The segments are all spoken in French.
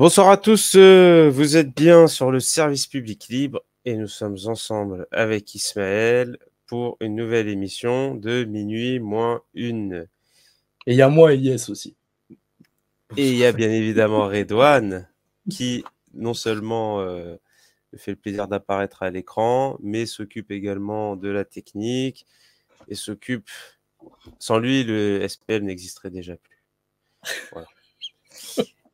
Bonsoir à tous, vous êtes bien sur le service public libre et nous sommes ensemble avec Ismaël pour une nouvelle émission de minuit moins une. Et il y a moi et Yes aussi. Et il y a bien évidemment Redouane qui non seulement me fait le plaisir d'apparaître à l'écran, mais s'occupe également de la technique et s'occupe... Sans lui, le SPL n'existerait déjà plus. Voilà.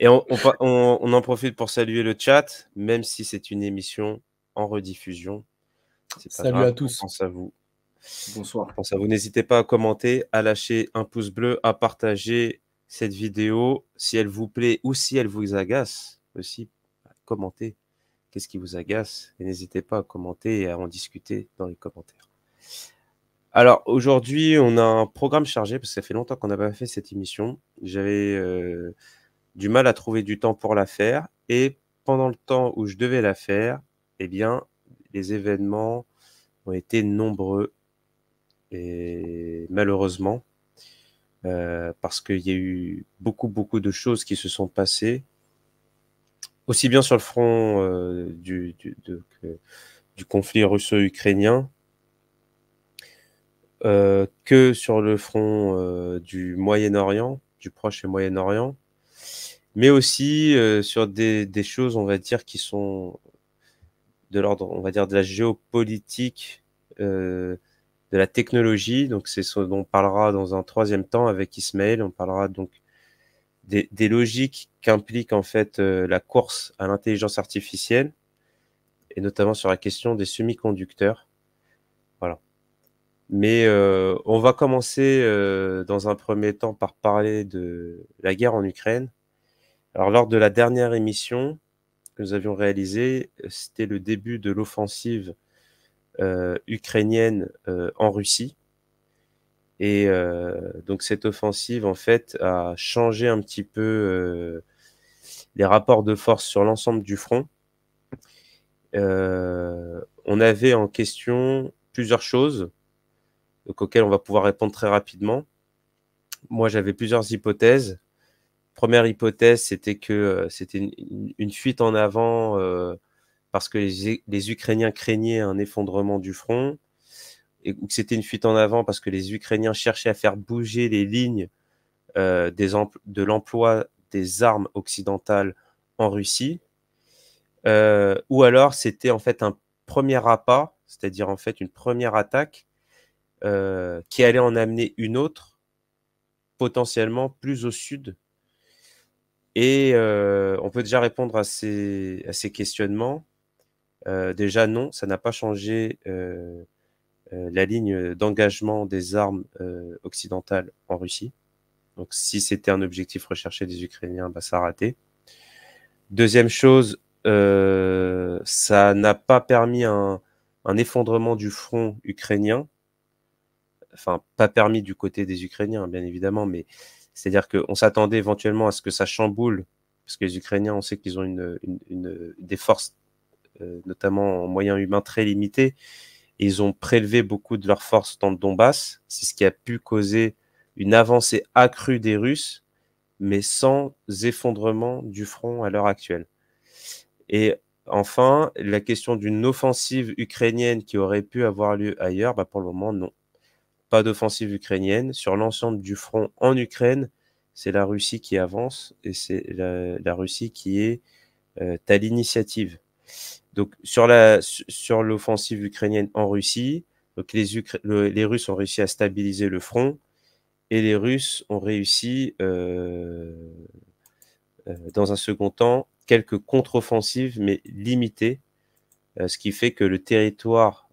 Et on en profite pour saluer le chat, même si c'est une émission en rediffusion. C'est pas Salut grave, à on tous. pense à vous. Bonsoir. On pense à vous. N'hésitez pas à commenter, à lâcher un pouce bleu, à partager cette vidéo si elle vous plaît ou si elle vous agace aussi. Commentez. Qu'est-ce qui vous agace? Et n'hésitez pas à commenter et à en discuter dans les commentaires. Alors aujourd'hui, on a un programme chargé parce que ça fait longtemps qu'on n'a pas fait cette émission. J'avais du mal à trouver du temps pour la faire et pendant le temps où je devais la faire, eh bien, les événements ont été nombreux et malheureusement, parce qu'il y a eu beaucoup de choses qui se sont passées, aussi bien sur le front du conflit russo-ukrainien que sur le front du Moyen-Orient, du Proche et Moyen-Orient, mais aussi sur des choses, on va dire, qui sont de l'ordre, on va dire, de la géopolitique, de la technologie. Donc c'est ce dont on parlera dans un troisième temps avec Ismaël. On parlera donc des logiques qu'implique en fait la course à l'intelligence artificielle, et notamment sur la question des semi-conducteurs. Voilà. Mais on va commencer dans un premier temps par parler de la guerre en Ukraine. Alors lors de la dernière émission que nous avions réalisée, c'était le début de l'offensive ukrainienne en Russie. Et donc cette offensive, en fait, a changé un petit peu les rapports de force sur l'ensemble du front. On avait en question plusieurs choses, donc auxquelles on va pouvoir répondre très rapidement. Moi, j'avais plusieurs hypothèses. Première hypothèse, c'était que c'était une fuite en avant parce que les Ukrainiens craignaient un effondrement du front, ou que c'était une fuite en avant parce que les Ukrainiens cherchaient à faire bouger les lignes de l'emploi des armes occidentales en Russie, ou alors c'était en fait un premier appât, c'est-à-dire en fait une première attaque qui allait en amener une autre, potentiellement plus au sud. Et on peut déjà répondre à ces questionnements. Déjà non, ça n'a pas changé la ligne d'engagement des armes occidentales en Russie. Donc si c'était un objectif recherché des Ukrainiens, bah, ça a raté. Deuxième chose, ça n'a pas permis un effondrement du front ukrainien. Enfin, pas permis du côté des Ukrainiens, bien évidemment, mais c'est-à-dire qu'on s'attendait éventuellement à ce que ça chamboule, parce que les Ukrainiens, on sait qu'ils ont des forces, notamment en moyens humains, très limitées. Et ils ont prélevé beaucoup de leurs forces dans le Donbass. C'est ce qui a pu causer une avancée accrue des Russes, mais sans effondrement du front à l'heure actuelle. Et enfin, la question d'une offensive ukrainienne qui aurait pu avoir lieu ailleurs, bah pour le moment, non. Pas d'offensive ukrainienne. Sur l'ensemble du front en Ukraine, c'est la Russie qui avance et c'est la Russie qui est à l'initiative. Donc sur l'offensive ukrainienne en Russie, donc les Russes ont réussi à stabiliser le front et les Russes ont réussi dans un second temps quelques contre-offensives mais limitées, ce qui fait que le territoire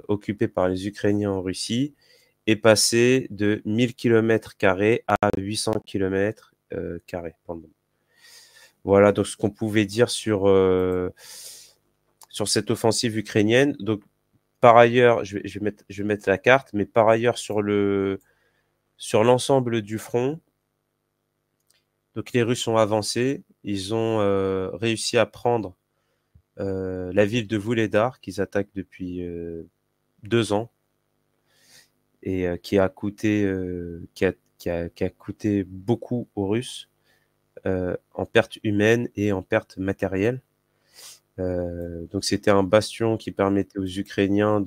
occupé par les Ukrainiens en Russie est passé de 1000 km² à 800 km² pour le moment. Voilà donc ce qu'on pouvait dire sur cette offensive ukrainienne. Donc par ailleurs, je vais mettre la carte, mais par ailleurs sur l'ensemble du front, donc les Russes ont avancé, ils ont réussi à prendre la ville de Vuhledar qu'ils attaquent depuis 2 ans et qui a coûté beaucoup aux Russes. en pertes humaines et en pertes matérielles. Donc c'était un bastion qui permettait aux Ukrainiens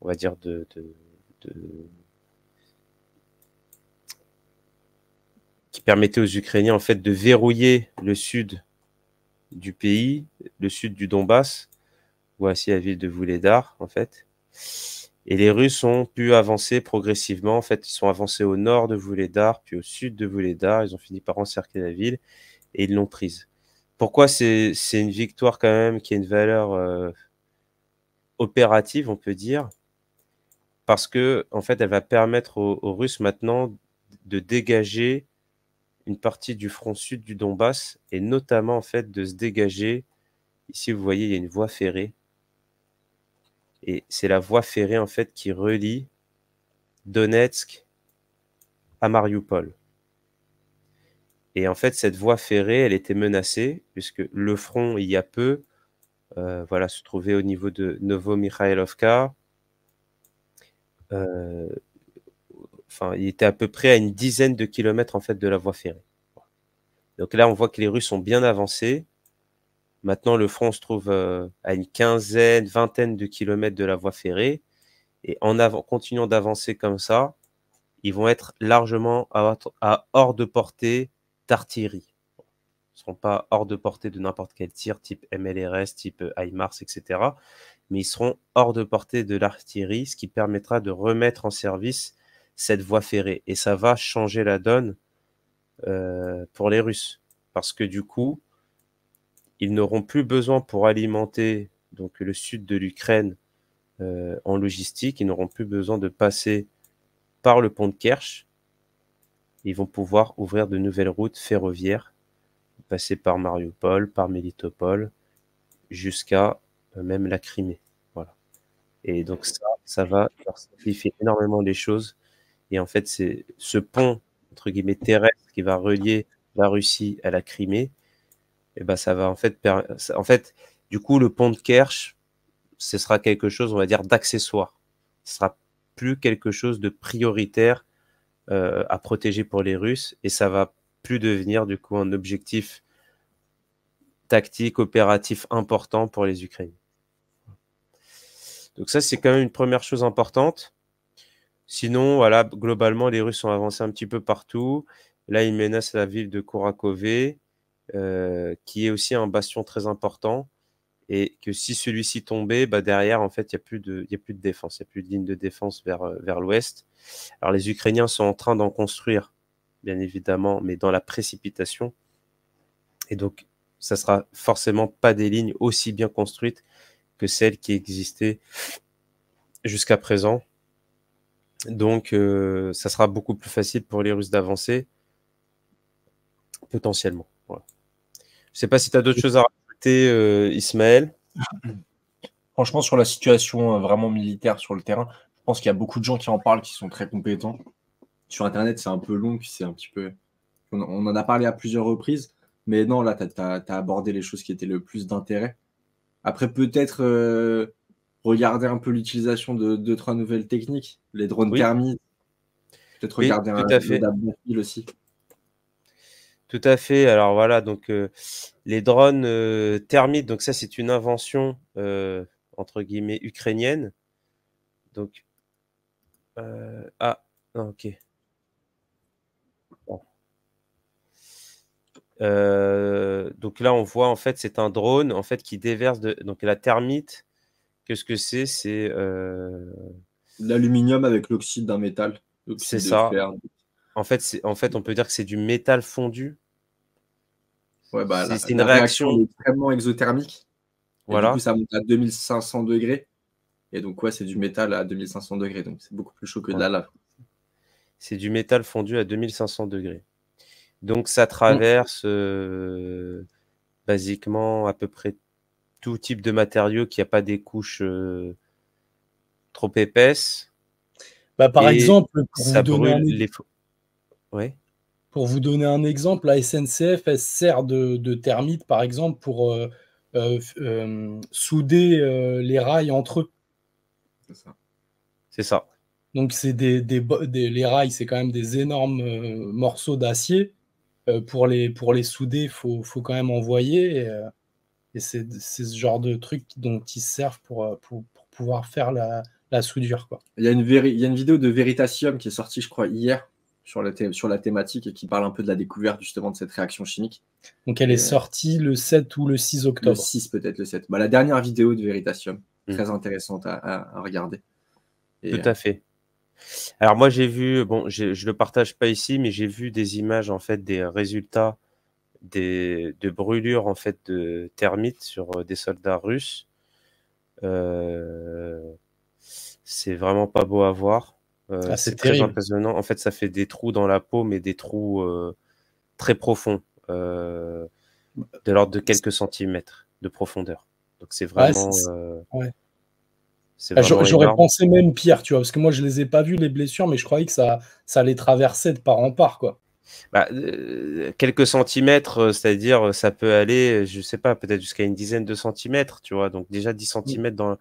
on va dire qui permettait aux Ukrainiens en fait de verrouiller le sud du pays, le sud du Donbass, voici la ville de Vuhledar en fait. Et les Russes ont pu avancer progressivement. En fait, ils sont avancés au nord de Vuhledar, puis au sud de Vuhledar. Ils ont fini par encercler la ville et ils l'ont prise. Pourquoi c'est une victoire quand même qui a une valeur opérative, on peut dire, parce que en fait, elle va permettre aux Russes maintenant de dégager une partie du front sud du Donbass et notamment en fait de se dégager. Ici, vous voyez, il y a une voie ferrée et c'est la voie ferrée en fait qui relie Donetsk à Mariupol. Et en fait, cette voie ferrée, elle était menacée puisque le front, il y a peu, voilà, se trouvait au niveau de Novo-Mikhailovka. Enfin, il était à peu près à une dizaine de kilomètres en fait de la voie ferrée. Donc là, on voit que les Russes ont bien avancé. Maintenant, le front se trouve à une quinzaine, vingtaine de kilomètres de la voie ferrée. Et continuant d'avancer comme ça, ils vont être largement hors de portée d'artillerie. Ils ne seront pas hors de portée de n'importe quel tir, type MLRS, type HIMARS, etc. Mais ils seront hors de portée de l'artillerie, ce qui permettra de remettre en service cette voie ferrée. Et ça va changer la donne pour les Russes. Parce que du coup, ils n'auront plus besoin pour alimenter donc, le sud de l'Ukraine en logistique, ils n'auront plus besoin de passer par le pont de Kerch. Ils vont pouvoir ouvrir de nouvelles routes ferroviaires, passer par Mariupol, par Melitopol, jusqu'à même la Crimée. Voilà. Et donc ça va leur simplifier énormément les choses. Et en fait, c'est ce pont, entre guillemets, terrestre qui va relier la Russie à la Crimée, et ben ça va en fait, du coup, le pont de Kerch, ce sera quelque chose, on va dire, d'accessoire. Ce sera plus quelque chose de prioritaire à protéger pour les Russes, et ça va plus devenir du coup un objectif tactique, opératif important pour les Ukrainiens. Donc ça, c'est quand même une première chose importante. Sinon, voilà, globalement, les Russes ont avancé un petit peu partout. Là, ils menacent la ville de Kourakové, qui est aussi un bastion très important. Et que si celui-ci tombait, bah derrière, en fait, il n'y a plus de défense. Il n'y a plus de ligne de défense vers l'ouest. Alors, les Ukrainiens sont en train d'en construire, bien évidemment, mais dans la précipitation. Et donc, ça sera forcément pas des lignes aussi bien construites que celles qui existaient jusqu'à présent. Donc, ça sera beaucoup plus facile pour les Russes d'avancer, potentiellement. Voilà. Je ne sais pas si tu as d'autres choses à rajouter, Ismaël. Franchement, sur la situation vraiment militaire sur le terrain, je pense qu'il y a beaucoup de gens qui en parlent, qui sont très compétents. Sur Internet, c'est un peu long, c'est un petit peu... On en a parlé à plusieurs reprises, mais non, là, tu as abordé les choses qui étaient le plus d'intérêt. Après, peut-être regarder un peu l'utilisation de 2-3 nouvelles techniques, les drones thermiques, peut-être regarder tout à fait. le aussi. Tout à fait. Alors voilà, donc les drones thermiques, donc ça c'est une invention entre guillemets ukrainienne. Donc non, ok. Bon. Donc là on voit en fait c'est un drone en fait qui déverse donc la thermite. Qu'est-ce que c'est? C'est l'aluminium avec l'oxyde d'un métal. C'est ça. En fait on peut dire que c'est du métal fondu. Ouais, bah, c'est une la réaction réaction est extrêmement exothermique. Voilà. Et du coup, ça monte à 2500 degrés. Et donc, ouais, c'est du métal à 2500 degrés. Donc, c'est beaucoup plus chaud que de la lave. C'est du métal fondu à 2500 degrés. Donc, ça traverse basiquement à peu près tout type de matériaux qui n'a pas des couches trop épaisses. Bah, par exemple, pour ça vous donner brûle les... Ouais. Pour vous donner un exemple, la SNCF, elle sert de thermite, par exemple, pour souder les rails entre eux. C'est ça. C'est ça. Donc, c'est les rails, c'est quand même des énormes morceaux d'acier. pour les souder, faut quand même envoyer. Et c'est ce genre de truc dont ils se servent pour pouvoir faire la soudure, quoi. Il y a une vidéo de Veritasium qui est sortie, je crois, hier sur la thématique et qui parle un peu de la découverte justement de cette réaction chimique. Donc elle est sortie le 7 ou le 6 octobre. Le 6 peut-être, le 7. Bah, la dernière vidéo de Veritasium, très intéressante à regarder. Tout à fait. Alors moi j'ai vu, bon, je le partage pas ici, mais j'ai vu des images en fait des résultats de brûlures en fait de termites sur des soldats russes. C'est vraiment pas beau à voir. C'est très impressionnant. En fait, ça fait des trous dans la peau, mais des trous très profonds, de l'ordre de quelques centimètres de profondeur. Donc c'est vraiment. J'aurais pensé même pire, tu vois, parce que moi je les ai pas vus les blessures, mais je croyais que ça les traversait de part en part, quoi. Bah, quelques centimètres, c'est-à-dire ça peut aller, je sais pas, peut-être jusqu'à une dizaine de centimètres, tu vois. Donc déjà 10 centimètres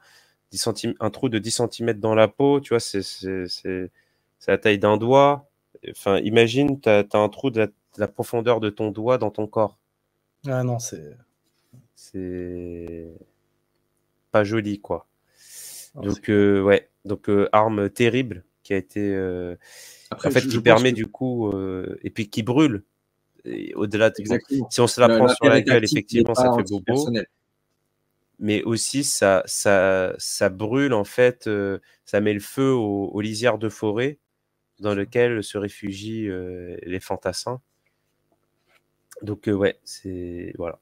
un trou de 10 centimètres dans la peau, tu vois, c'est la taille d'un doigt. Enfin, imagine, tu as un trou de la profondeur de ton doigt dans ton corps. Ah non, c'est pas joli, quoi. Donc, ouais, donc arme terrible qui a été. Après, en fait, qui permet du coup. Et puis qui brûle. Au-delà de. Si on se la prend sur la gueule, effectivement, ça fait bobo. Mais aussi, ça brûle, en fait. Ça met le feu aux lisières de forêt dans lesquelles se réfugient les fantassins. Donc, ouais, c'est. Voilà.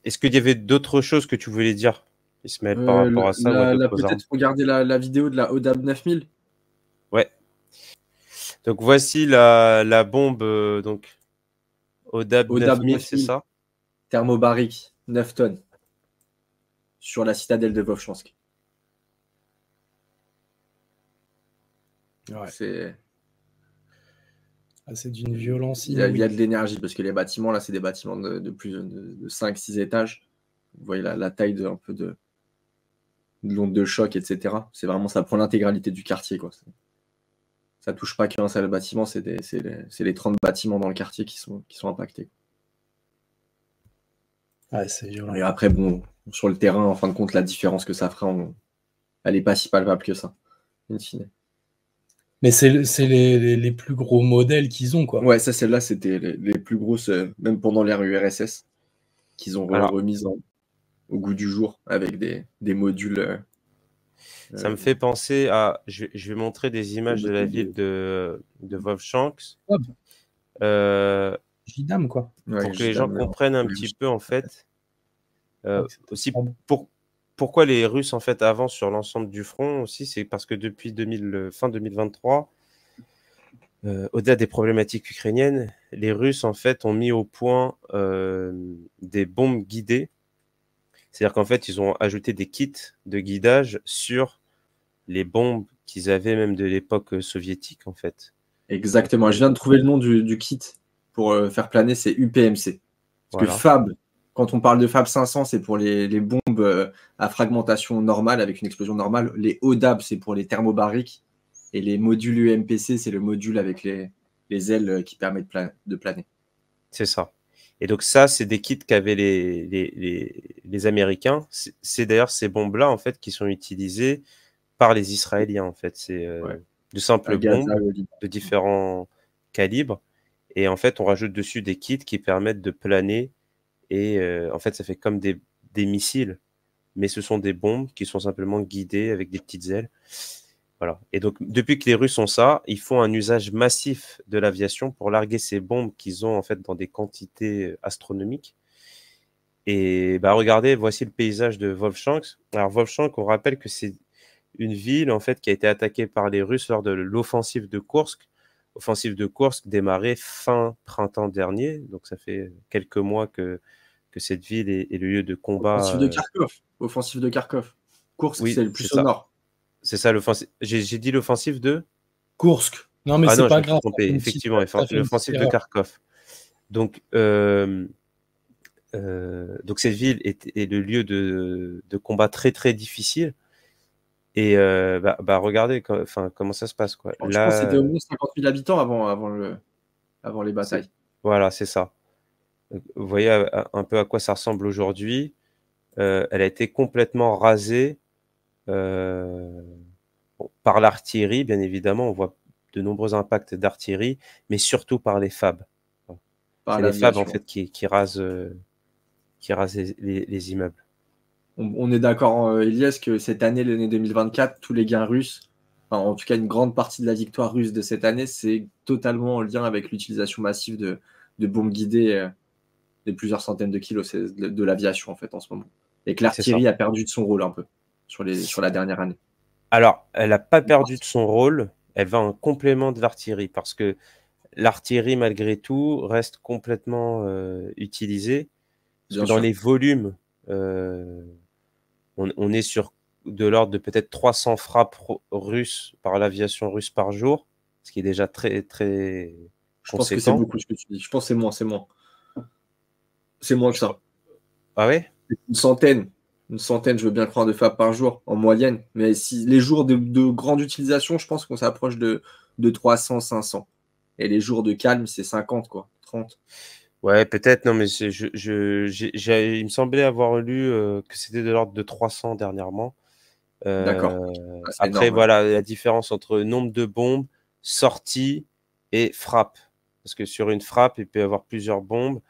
Est-ce qu'il y avait d'autres choses que tu voulais dire, Ismaël, par rapport à ça peut-être regarder la vidéo de la ODAB 9000. Ouais. Donc voici la bombe donc ODAB 9000, c'est ça? Thermobarique, 9 tonnes. Sur la citadelle de Vovchansk. Ouais. C'est d'une violence inouïe. Il y a de l'énergie, parce que les bâtiments, là, c'est des bâtiments de plus de 5-6 étages. Vous voyez la taille un peu de l'onde de choc, etc. C'est vraiment, ça prend l'intégralité du quartier, quoi. Ça touche pas qu'un seul bâtiment, c'est les 30 bâtiments dans le quartier qui sont impactés. Ouais, c'est violent. Et après, bon, sur le terrain, en fin de compte, la différence que ça fera, elle n'est pas si palpable que ça, in fine. Mais c'est les plus gros modèles qu'ils ont, quoi. Ouais, ça, celle-là, c'était les plus grosses, même pendant l'ère URSS, qu'ils ont remises au goût du jour avec des modules. Ça me fait penser à. Je vais montrer des images de la ville de Vovchansk. Gidam, quoi. Pour que les gens comprennent un petit peu, en fait. Aussi, pourquoi les Russes, en fait, avancent sur l'ensemble du front aussi, c'est parce que depuis fin 2023, au-delà des problématiques ukrainiennes, les Russes, en fait, ont mis au point des bombes guidées. C'est-à-dire qu'en fait, ils ont ajouté des kits de guidage sur les bombes qu'ils avaient même de l'époque soviétique, en fait. Exactement. Je viens de trouver le nom du kit pour faire planer, c'est UPMC. Parce que FAB, quand on parle de FAB 500, c'est pour les bombes à fragmentation normale, avec une explosion normale. Les ODAB, c'est pour les thermobariques. Et les modules UMPC, c'est le module avec les ailes qui permet de planer. C'est ça. Et donc ça, c'est des kits qu'avaient les Américains. C'est d'ailleurs ces bombes-là, en fait, qui sont utilisées par les Israéliens, en fait. C'est de simples bombes de différents calibres. Et en fait, on rajoute dessus des kits qui permettent de planer. Et en fait, ça fait comme des missiles. Mais ce sont des bombes qui sont simplement guidées avec des petites ailes. Voilà. Et donc, depuis que les Russes ont ça, ils font un usage massif de l'aviation pour larguer ces bombes qu'ils ont en fait dans des quantités astronomiques. Et bah, regardez, voici le paysage de Vovchansk. Alors, Vovchansk, on rappelle que c'est une ville en fait qui a été attaquée par les Russes lors de l'offensive de Koursk. Offensive de Koursk démarrée fin printemps dernier. Donc, ça fait quelques mois que cette ville est le lieu de combat. Offensive de Kharkov. Koursk, oui, c'est le plus au nord. C'est ça, l'offensive. J'ai dit l'offensive de Kursk. Non, mais c'est pas grave. Trompé. Effectivement, l'offensive de Kharkov. Donc, cette ville est le lieu de combat très très difficile. Et regardez comment ça se passe, quoi. Je pense que c'était au moins 50 000 habitants avant les batailles. Voilà, c'est ça. Vous voyez un peu à quoi ça ressemble aujourd'hui. Elle a été complètement rasée par l'artillerie, bien évidemment. On voit de nombreux impacts d'artillerie, mais surtout par les FAB. par C'est les FAB en l'aviation. fait qui rasent les immeubles. On est d'accord, Elias, que cette année, l'année 2024, tous les gains russes, enfin, en tout cas une grande partie de la victoire russe de cette année, c'est totalement en lien avec l'utilisation massive de bombes guidées de plusieurs centaines de kilos. C'est de l'aviation en fait en ce moment. Et que C'est ça. l'artillerie a perdu de son rôle un peu sur la dernière année. Alors, elle n'a pas perdu de son rôle, elle va en complément de l'artillerie, parce que l'artillerie, malgré tout, reste complètement utilisée, parce que Bien dans sûr. les volumes, on est sur de l'ordre de peut-être 300 frappes russes par l'aviation russe par jour, ce qui est déjà très, très Je pense que c'est conséquent. beaucoup ce que tu dis. Je pense que c'est moins, c'est moins. C'est moins que ça. Ah ouais? Une centaine, je veux bien croire, de FAB par jour en moyenne. Mais si les jours de grande utilisation, je pense qu'on s'approche de 300, 500. Et les jours de calme, c'est 50, quoi, 30. Ouais, peut-être, non, mais il me semblait avoir lu que c'était de l'ordre de 300 dernièrement. D'accord. Ah, c'est Après, énorme. Hein. voilà, la différence entre nombre de bombes, sorties et frappe. Parce que sur une frappe, il peut y avoir plusieurs bombes.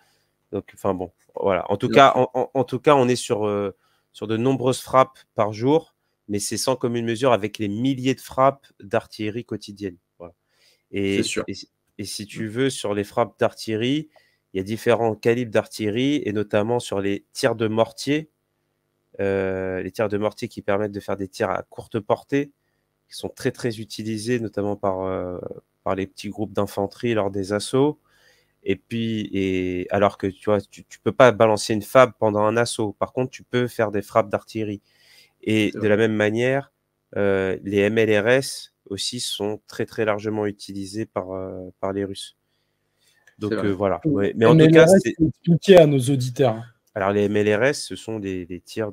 Donc, enfin bon, voilà. En tout Bien cas, sûr. en tout cas, on est sur de nombreuses frappes par jour, mais c'est sans commune mesure avec les milliers de frappes d'artillerie quotidiennes. Voilà. C'est Et, sûr. et, et si tu veux, sur les frappes d'artillerie, il y a différents calibres d'artillerie, et notamment sur les tirs de mortier. Les tirs de mortier qui permettent de faire des tirs à courte portée, qui sont très très utilisés, notamment par les petits groupes d'infanterie lors des assauts. Et puis, alors que tu vois, tu peux pas balancer une FAB pendant un assaut. Par contre, tu peux faire des frappes d'artillerie. Et C'est de vrai. la même manière, les MLRS aussi sont très très largement utilisés par les Russes. C'est Donc vrai. voilà. Ouais. Mais en tout cas, MLRS, faut expliquer à nos auditeurs. alors les MLRS, ce sont des tirs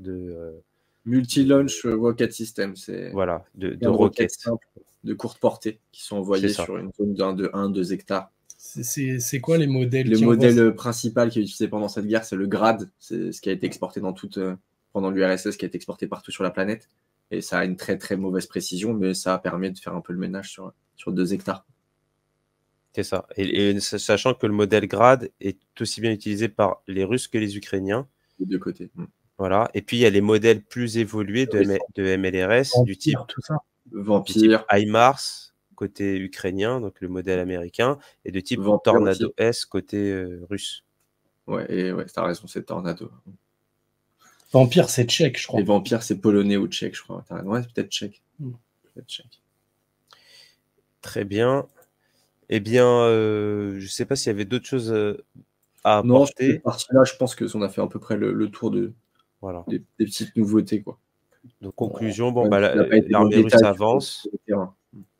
Multi-launch rocket system, c'est voilà, de plein de roquettes roquettes. simples de courte portée qui sont C'est envoyées ça. sur une zone de 1-2 hectares. C'est quoi les modèles Le qui envoient modèle principal qui est utilisé pendant cette guerre, c'est le Grad. C'est ce qui a été exporté pendant l'URSS, qui a été exporté partout sur la planète. Et ça a une très très mauvaise précision, mais ça permet de faire un peu le ménage sur 2 hectares. C'est ça. Et sachant que le modèle Grad est aussi bien utilisé par les Russes que les Ukrainiens. Des deux côtés. Voilà. Et puis, il y a les modèles plus évolués de MLRS du type tout ça. Vampire, HIMARS côté ukrainien, donc le modèle américain, et de type Vampire Tornado aussi. S côté russe. Ouais, et ouais, t'as raison, c'est Tornado. Vampire, c'est tchèque, je crois. Et Vampire, c'est polonais ou tchèque, je crois. Ouais, peut-être tchèque. Peut-être tchèque. Très bien. Eh bien, je ne sais pas s'il y avait d'autres choses à Non, sur cette apporter. partie-là, je pense qu'on a fait à peu près le tour Voilà. des petites nouveautés, quoi. Donc, conclusion, bon, Même bah, s'il n'a pas été dans le l'armée russe détail avance sur le terrain.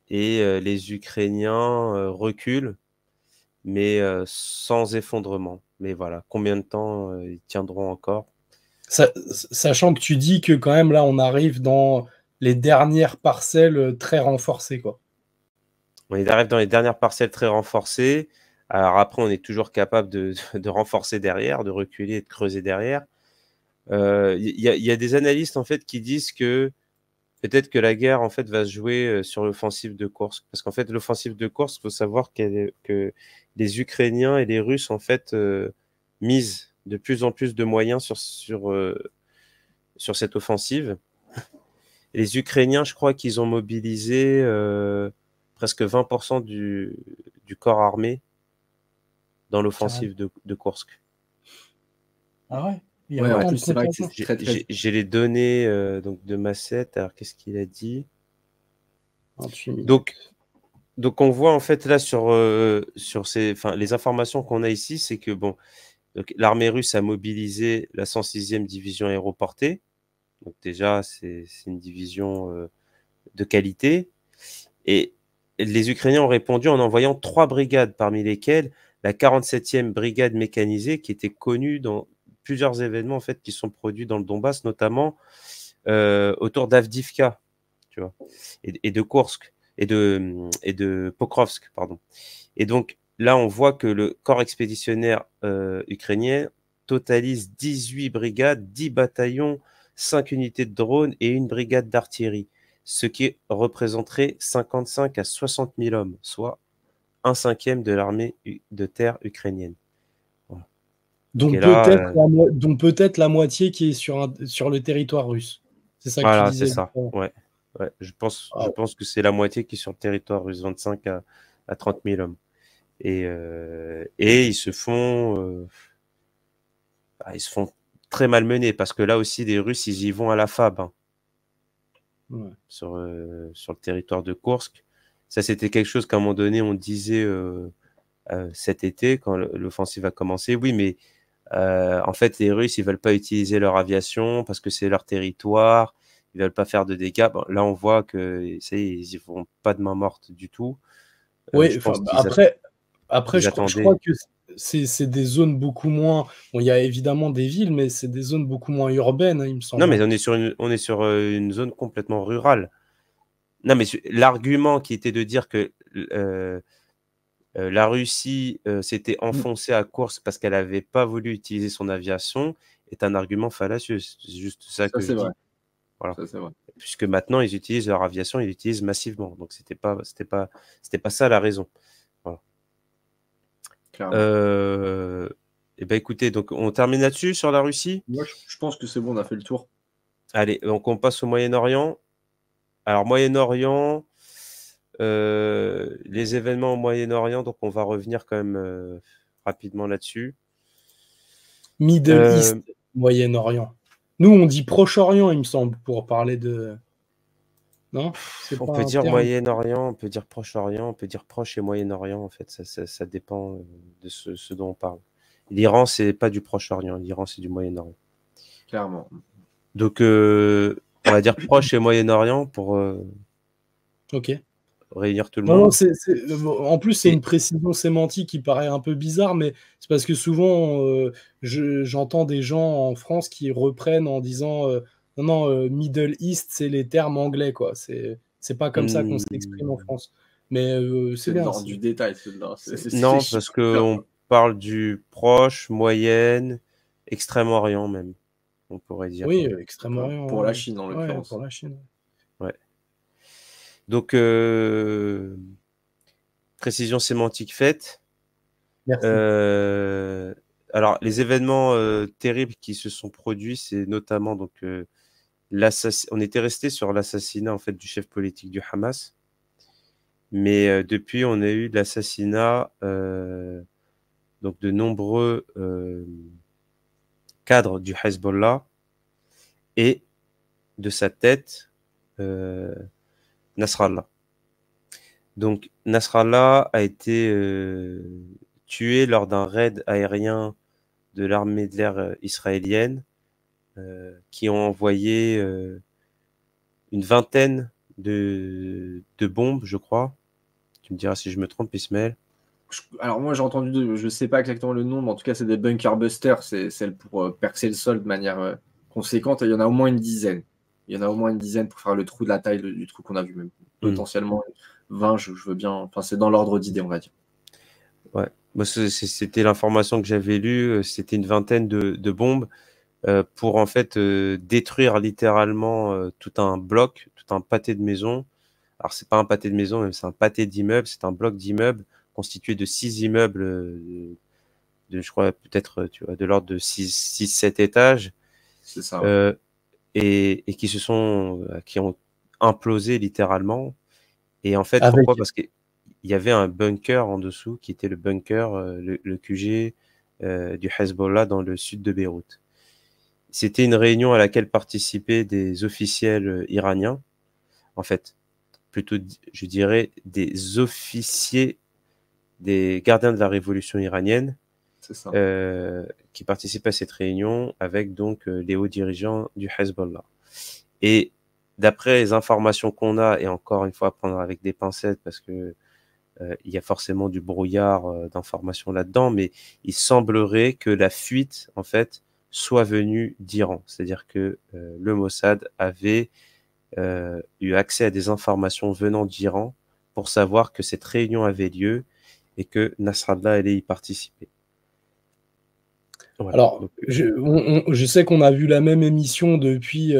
et les Ukrainiens reculent, mais sans effondrement. Mais voilà, combien de temps ils tiendront encore? Sachant que tu dis que quand même là, on arrive dans les dernières parcelles très renforcées, quoi. On arrive dans les dernières parcelles très renforcées. Alors après, on est toujours capable de renforcer derrière, de reculer et de creuser derrière. Il y a des analystes en fait qui disent que peut-être que la guerre en fait va se jouer sur l'offensive de Kursk, parce qu'en fait l'offensive de Kursk, il faut savoir que les Ukrainiens et les Russes en fait misent de plus en plus de moyens sur cette offensive. Et les Ukrainiens, je crois qu'ils ont mobilisé presque 20% du corps armé dans l'offensive de Kursk. Ah ouais. Il y a Ouais, en autant plus, de c'est vrai que contingents. c'est très, très. J'ai les données donc de Masset. Alors, qu'est-ce qu'il a dit? 28 minutes. Donc, on voit en fait là sur les informations qu'on a ici, c'est que bon, l'armée russe a mobilisé la 106e division aéroportée. Donc déjà, c'est une division de qualité. Et les Ukrainiens ont répondu en envoyant 3 brigades, parmi lesquelles la 47e brigade mécanisée, qui était connue dans plusieurs événements en fait qui sont produits dans le Donbass, notamment autour d'Avdivka, tu vois, et de Kursk et de Pokrovsk, pardon. Et donc là, on voit que le corps expéditionnaire ukrainien totalise 18 brigades, 10 bataillons, 5 unités de drones et une brigade d'artillerie, ce qui représenterait 55 à 60 000 hommes, soit un cinquième de l'armée de terre ukrainienne. Voilà. Dont Et là, peut-être la moitié qui est sur le territoire russe. C'est ça que tu voilà, c'est disais. ça. Ouais. Je pense Ah, que c'est la moitié qui est sur le territoire russe, 25 à 30 000 hommes. Et ils se font très malmenés parce que là aussi, les Russes, ils y vont à la FAB, hein, ouais. sur le territoire de Koursk. Ça, c'était quelque chose qu'à un moment donné, on disait cet été, quand l'offensive a commencé. Oui, mais en fait, les Russes, ils veulent pas utiliser leur aviation parce que c'est leur territoire. Ils veulent pas faire de dégâts. Bon, là, on voit que ils y vont pas de main morte du tout. Oui, Je pense enfin, qu'ils après, je crois attendaient. que c'est des zones beaucoup moins. Bon, il y a évidemment des villes, mais c'est des zones beaucoup moins urbaines, hein, il me Non, semble, mais hein. on est sur une zone complètement rurale. Non, mais l'argument qui était de dire que la Russie s'était enfoncée à Koursk parce qu'elle n'avait pas voulu utiliser son aviation est un argument fallacieux. C'est juste ça Ça, que je c'est vrai. dis. Voilà. Ça, c'est vrai. Puisque maintenant, ils utilisent leur aviation, ils l'utilisent massivement. Donc, c'était pas ça la raison. Voilà. Clairement. Eh ben, écoutez, donc on termine là-dessus sur la Russie. Moi, je pense que c'est bon, on a fait le tour. Allez, donc on passe au Moyen-Orient. Alors, Moyen-Orient, les événements au Moyen-Orient, donc on va revenir quand même rapidement là-dessus. Middle East, Moyen-Orient. Nous, on dit Proche-Orient, il me semble, pour parler de. Non? C'est On pas peut un dire terme. Moyen-Orient, on peut dire Proche-Orient, on peut dire Proche et Moyen-Orient, en fait, ça dépend de ce dont on parle. L'Iran, c'est pas du Proche-Orient, l'Iran, c'est du Moyen-Orient. Clairement. Donc, on va dire Proche et Moyen-Orient pour Ok. réunir tout le Non, non, monde. en plus, c'est Et une précision sémantique qui paraît un peu bizarre, mais c'est parce que souvent, j'entends des gens en France qui reprennent en disant non, non, Middle East, c'est les termes anglais, quoi. C'est pas comme ça qu'on s'exprime en France. Mais c'est C'est de bien. l'ordre du détail. C'est de l'ordre- c'est non, parce super clair, qu'on quoi. parle du Proche, Moyenne, Extrême-Orient même, on pourrait dire. Oui, Extrême-Orient, Pour la ouais. Chine, en Ouais, l'occurrence. pour la Chine. Ouais. Donc, précision sémantique faite. Merci. Alors, les événements terribles qui se sont produits, c'est notamment donc on était resté sur l'assassinat en fait du chef politique du Hamas, mais depuis on a eu l'assassinat donc de nombreux cadres du Hezbollah et de sa tête Nasrallah. Donc Nasrallah a été tué lors d'un raid aérien de l'armée de l'air israélienne qui ont envoyé une vingtaine de bombes, je crois. Tu me diras si je me trompe, Ismaël. Alors moi j'ai entendu, je sais pas exactement le nom, mais en tout cas c'est des bunker busters, c'est celle pour percer le sol de manière conséquente, et il y en a au moins une dizaine. Il y en a au moins une dizaine pour faire le trou de la taille du trou qu'on a vu, même potentiellement 20, je veux bien, enfin c'est dans l'ordre d'idée, on va dire. Ouais, moi c'était l'information que j'avais lue, c'était une vingtaine de bombes pour en fait détruire littéralement tout un bloc, tout un pâté de maisons. Alors c'est pas un pâté de maisons, même c'est un pâté d'immeubles, c'est un bloc d'immeubles constitué de 6 immeubles je crois peut-être tu vois de l'ordre de 6-7 étages. C'est ça. Ouais. Et qui ont implosé littéralement. Et en fait, Avec, pourquoi? Parce qu'il y avait un bunker en dessous qui était le bunker, le QG du Hezbollah dans le sud de Beyrouth. C'était une réunion à laquelle participaient des officiels iraniens, en fait, plutôt, je dirais, des officiers des gardiens de la révolution iranienne C'est ça. qui participaient à cette réunion avec donc les hauts dirigeants du Hezbollah. Et d'après les informations qu'on a, et encore une fois à prendre avec des pincettes parce que il y a forcément du brouillard d'informations là-dedans, mais il semblerait que la fuite en fait soit venue d'Iran, c'est-à-dire que le Mossad avait eu accès à des informations venant d'Iran pour savoir que cette réunion avait lieu et que Nasrallah allait y participer. Voilà. Alors, Donc, je sais qu'on a vu la même émission depuis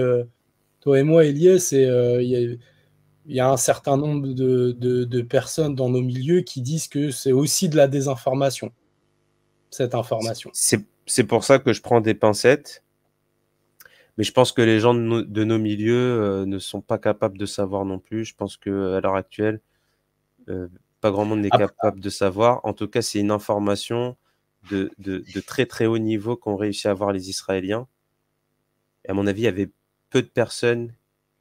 toi et moi, Elias, et il y a un certain nombre de personnes dans nos milieux qui disent que c'est aussi de la désinformation, cette information. c'est pour ça que je prends des pincettes, mais je pense que les gens de nos milieux ne sont pas capables de savoir non plus. Je pense qu'à l'heure actuelle, pas grand monde n'est Après, capable de savoir. En tout cas, c'est une information de très très haut niveau qu'ont réussi à avoir les Israéliens. Et à mon avis, il y avait peu de personnes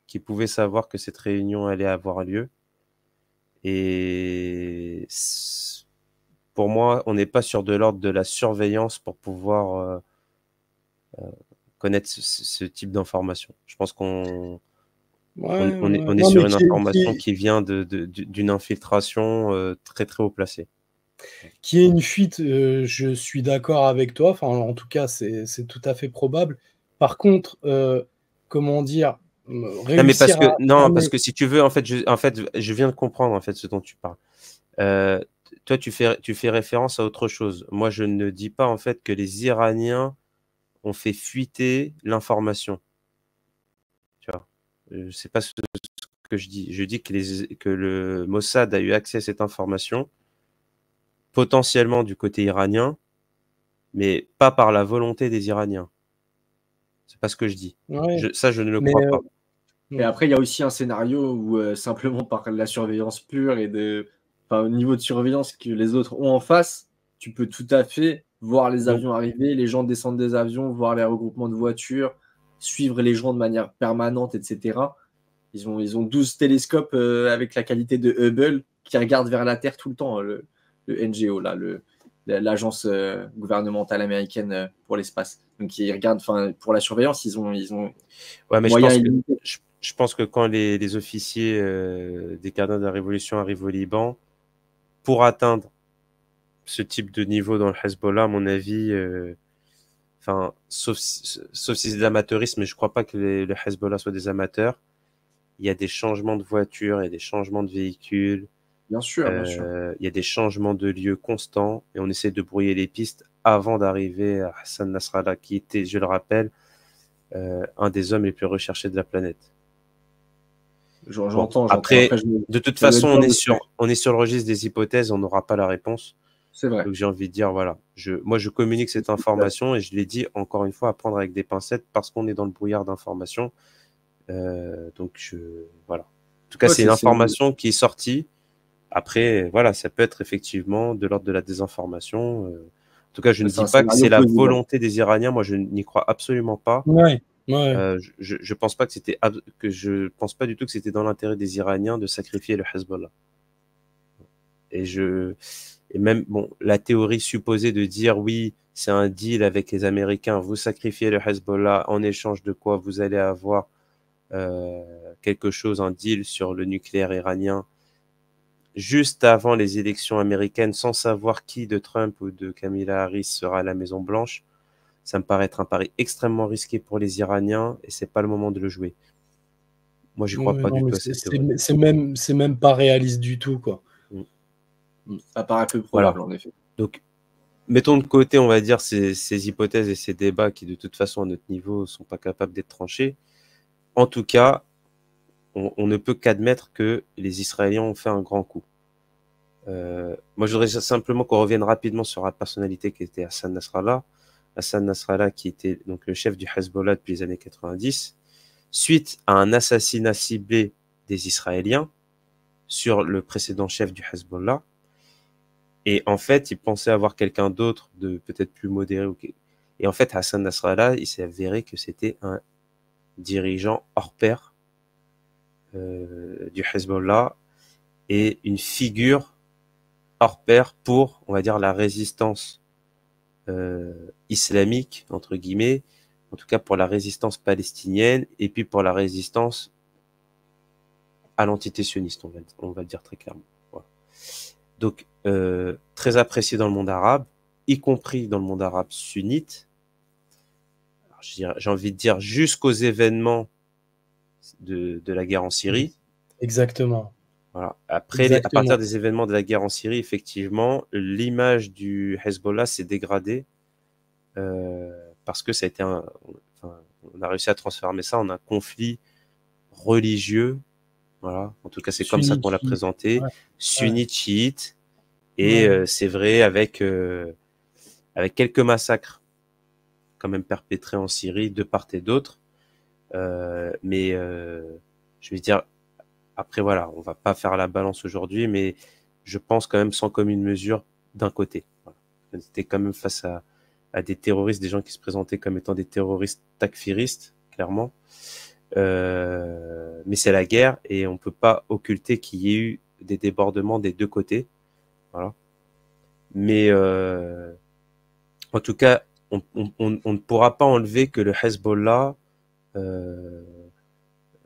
qui pouvaient savoir que cette réunion allait avoir lieu. Et pour moi, on n'est pas sur de l'ordre de la surveillance pour pouvoir connaître ce type d'information. Je pense qu'on ouais, on est, ouais. on est Non, sur mais une information qui vient d'une infiltration très très haut placée. qu'il y ait une fuite, je suis d'accord avec toi. Enfin, en tout cas, c'est tout à fait probable. Par contre, comment dire, Non, mais parce réussir à que non, parce fermer. que si tu veux, en fait, je viens de comprendre en fait ce dont tu parles. Euh, Toi, tu fais référence à autre chose. Moi, je ne dis pas en fait que les Iraniens ont fait fuiter l'information. Tu vois, c'est pas ce que je dis. Je dis que le Mossad a eu accès à cette information, potentiellement du côté iranien, mais pas par la volonté des Iraniens. C'est pas ce que je dis. Ouais, Ça, je ne le mais crois pas. Et après, il y a aussi un scénario où simplement par la surveillance pure au niveau de surveillance que les autres ont en face, tu peux tout à fait voir les Mm. avions arriver, les gens descendre des avions, voir les regroupements de voitures, suivre les gens de manière permanente, etc. Ils ont 12 télescopes avec la qualité de Hubble qui regardent vers la Terre tout le temps, le NGO, là, l'agence gouvernementale américaine pour l'espace. Donc ils regardent, pour la surveillance, ils ont Ouais, mais moyens illimités. je pense que quand les officiers des gardiens de la Révolution arrivent au Liban, pour atteindre ce type de niveau dans le Hezbollah, à mon avis, enfin, sauf si c'est de l'amateurisme, mais je crois pas que le Hezbollah soit des amateurs. Il y a des changements de voitures, il y a des changements de véhicules, Bien sûr, bien sûr. il y a des changements de lieux constants, et on essaie de brouiller les pistes avant d'arriver à Hassan Nasrallah, qui était, je le rappelle, un des hommes les plus recherchés de la planète. Bon, J'entends. après, Après, de toute ça doit façon, être dur de faire. on est sur le registre des hypothèses, on n'aura pas la réponse. C'est vrai. Donc j'ai envie de dire, voilà, moi je communique cette information et je l'ai dit encore une fois à prendre avec des pincettes parce qu'on est dans le brouillard d'informations. Donc voilà. En tout cas, Ouais, c'est une information qui est sortie. Après, voilà, ça peut être effectivement de l'ordre de la désinformation. En tout cas, je ne c'est dis un pas que scénario c'est la plausible. volonté des Iraniens. Moi, je n'y crois absolument pas. ouais, ouais. Je pense pas que je pense pas du tout que c'était dans l'intérêt des Iraniens de sacrifier le Hezbollah. Et même, bon, la théorie supposée de dire oui, c'est un deal avec les Américains, vous sacrifiez le Hezbollah en échange de quoi vous allez avoir quelque chose, un deal sur le nucléaire iranien, juste avant les élections américaines, sans savoir qui de Trump ou de Kamala Harris sera à la Maison Blanche, ça me paraît être un pari extrêmement risqué pour les Iraniens et c'est pas le moment de le jouer. Moi, j'y crois Ouais, pas non, du mais tout à cette théorie. c'est même pas réaliste du tout, quoi. Ça paraît peu Voilà. probable, en effet. Donc, mettons de côté, on va dire, ces hypothèses et ces débats qui, de toute façon, à notre niveau, ne sont pas capables d'être tranchés. En tout cas, on ne peut qu'admettre que les Israéliens ont fait un grand coup. Moi, je voudrais simplement qu'on revienne rapidement sur la personnalité qui était Hassan Nasrallah. Hassan Nasrallah, qui était donc le chef du Hezbollah depuis les années 90, suite à un assassinat ciblé des Israéliens sur le précédent chef du Hezbollah. Et en fait, il pensait avoir quelqu'un d'autre de peut-être plus modéré. Et en fait, Hassan Nasrallah, il s'est avéré que c'était un dirigeant hors pair du Hezbollah et une figure hors pair pour, on va dire, la résistance islamique, entre guillemets, en tout cas pour la résistance palestinienne et puis pour la résistance à l'entité sioniste, on va le dire très clairement. Voilà. Donc, très apprécié dans le monde arabe, y compris dans le monde arabe sunnite. J'ai envie de dire jusqu'aux événements de la guerre en Syrie. Exactement. Voilà. Après, à Exactement. partir des événements de la guerre en Syrie, effectivement, l'image du Hezbollah s'est dégradée parce que ça a été enfin, on a réussi à transformer ça en un conflit religieux. Voilà. En tout cas, c'est comme ça qu'on l'a Sunnite. présenté, Ouais. sunnite, chiite, et Ouais. c'est vrai avec quelques massacres quand même perpétrés en Syrie de part et d'autre. Mais je vais dire, après voilà, on va pas faire la balance aujourd'hui, mais je pense quand même sans commune mesure d'un côté. Voilà. On était quand même face à des terroristes, des gens qui se présentaient comme étant des terroristes takfiristes, clairement. Mais c'est la guerre et on peut pas occulter qu'il y ait eu des débordements des deux côtés. Voilà. Mais en tout cas, on ne pourra pas enlever que le Hezbollah, euh,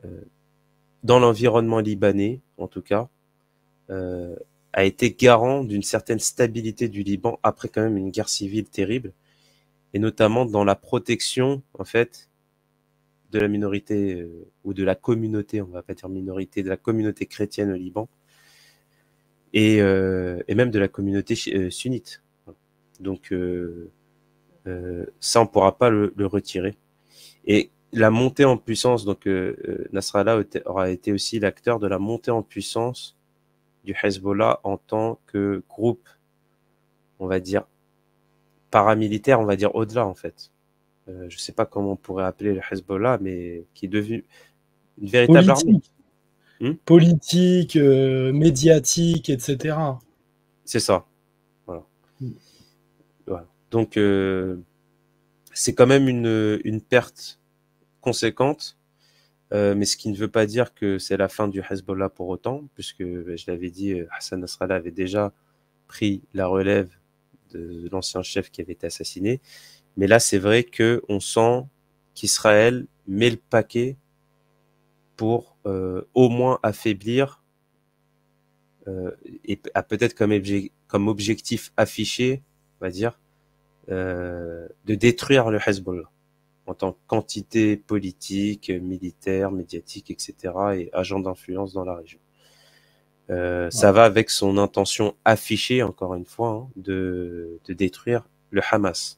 euh, dans l'environnement libanais, en tout cas, euh, a été garant d'une certaine stabilité du Liban après quand même une guerre civile terrible, et notamment dans la protection, en fait, de la minorité ou de la communauté, on va pas dire minorité, de la communauté chrétienne au Liban, et même de la communauté sunnite. Donc ça, on pourra pas le retirer. Et la montée en puissance, donc Nasrallah aura été aussi l'acteur de la montée en puissance du Hezbollah en tant que groupe, on va dire, paramilitaire, on va dire au-delà en fait. Je sais pas comment on pourrait appeler le Hezbollah, mais qui est devenu une véritable armée. Politique. Politique, médiatique, etc. C'est ça. Voilà. Voilà. Donc c'est quand même une perte conséquente, mais ce qui ne veut pas dire que c'est la fin du Hezbollah pour autant, puisque je l'avais dit, Hassan Nasrallah avait déjà pris la relève de l'ancien chef qui avait été assassiné. Mais là, c'est vrai que on sent qu'Israël met le paquet pour au moins affaiblir et a peut-être comme objectif affiché, on va dire, de détruire le Hezbollah en tant que quantité politique, militaire, médiatique, etc. et agent d'influence dans la région. Ça va avec son intention affichée, encore une fois, hein, de détruire le Hamas.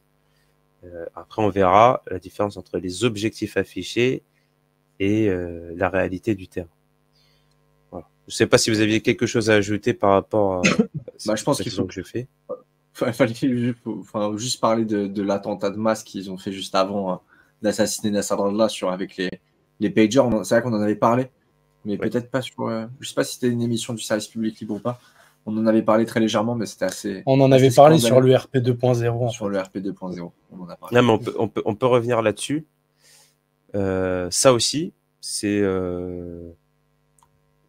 Après, on verra la différence entre les objectifs affichés et la réalité du terrain. Voilà. Je ne sais pas si vous aviez quelque chose à ajouter par rapport à Je pense qu'il faut que je fais. Fallait juste parler de l'attentat de masse qu'ils ont fait juste avant d'assassiner Nasrallah avec les pagers. C'est vrai qu'on en avait parlé, mais peut-être pas sur. Je sais pas si c'était une émission du service public libre ou pas. On en avait parlé très légèrement, mais c'était assez. On en avait parlé sur le RP 2.0. Sur le RP 2.0, on en a parlé. Non, mais on peut revenir là-dessus. Ça aussi, c'est.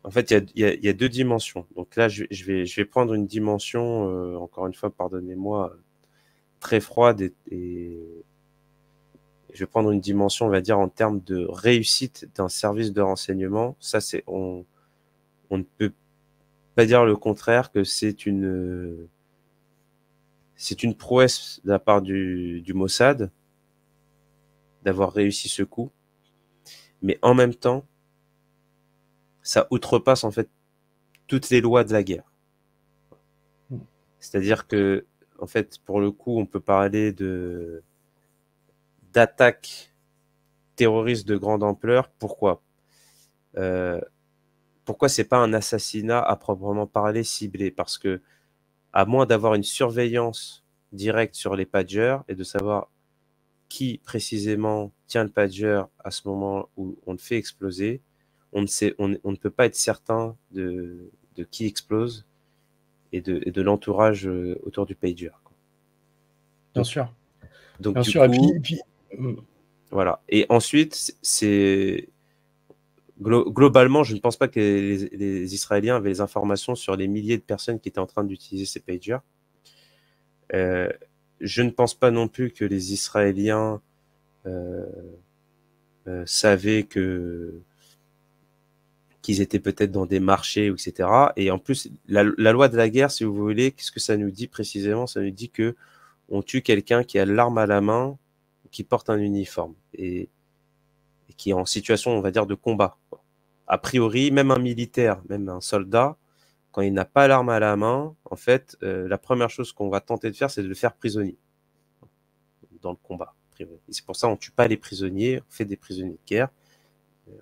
En fait, il y a deux dimensions. Donc là, je vais prendre une dimension, encore une fois, pardonnez-moi, très froide et je vais prendre une dimension, on va dire, en termes de réussite d'un service de renseignement. Ça, on ne peut pas dire le contraire, que c'est une prouesse de la part du Mossad d'avoir réussi ce coup. Mais en même temps, ça outrepasse en fait toutes les lois de la guerre. C'est-à-dire que, en fait, pour le coup, on peut parler d'attaques terroristes de grande ampleur. Pourquoi c'est pas un assassinat à proprement parler ciblé? Parce que, à moins d'avoir une surveillance directe sur les pagers et de savoir qui précisément tient le pager à ce moment où on le fait exploser, on ne peut pas être certain de qui explose et de l'entourage autour du pager. Bien sûr. Donc bien du sûr. coup, Et puis, voilà. Et ensuite, c'est globalement, je ne pense pas que les Israéliens avaient les informations sur les milliers de personnes qui étaient en train d'utiliser ces pagers. Je ne pense pas non plus que les Israéliens savaient qu'ils étaient peut-être dans des marchés, etc. Et en plus, la loi de la guerre, si vous voulez, qu'est-ce que ça nous dit précisément? Ça nous dit que on tue quelqu'un qui a l'arme à la main, qui porte un uniforme et qui est en situation, on va dire, de combat, quoi. a priori, même un militaire, même un soldat, quand il n'a pas l'arme à la main, en fait, la première chose qu'on va tenter de faire, c'est de le faire prisonnier dans le combat. Et c'est pour ça qu'on ne tue pas les prisonniers, on fait des prisonniers de guerre,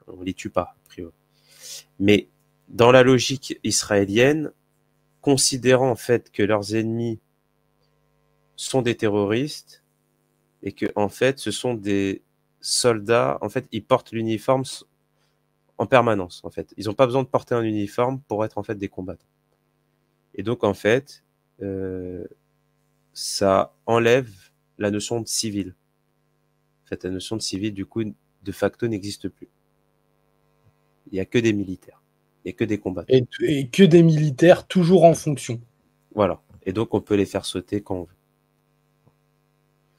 on ne les tue pas, a priori. Mais dans la logique israélienne, considérant en fait que leurs ennemis sont des terroristes et que en fait ce sont des soldats, en fait ils portent l'uniforme en permanence en fait. Ils n'ont pas besoin de porter un uniforme pour être en fait des combattants. Et donc en fait ça enlève la notion de civil. En fait la notion de civil du coup de facto n'existe plus. Il n'y a que des militaires, il n'y a que des combattants. Et que des militaires toujours en fonction. Voilà. Et donc on peut les faire sauter quand on veut.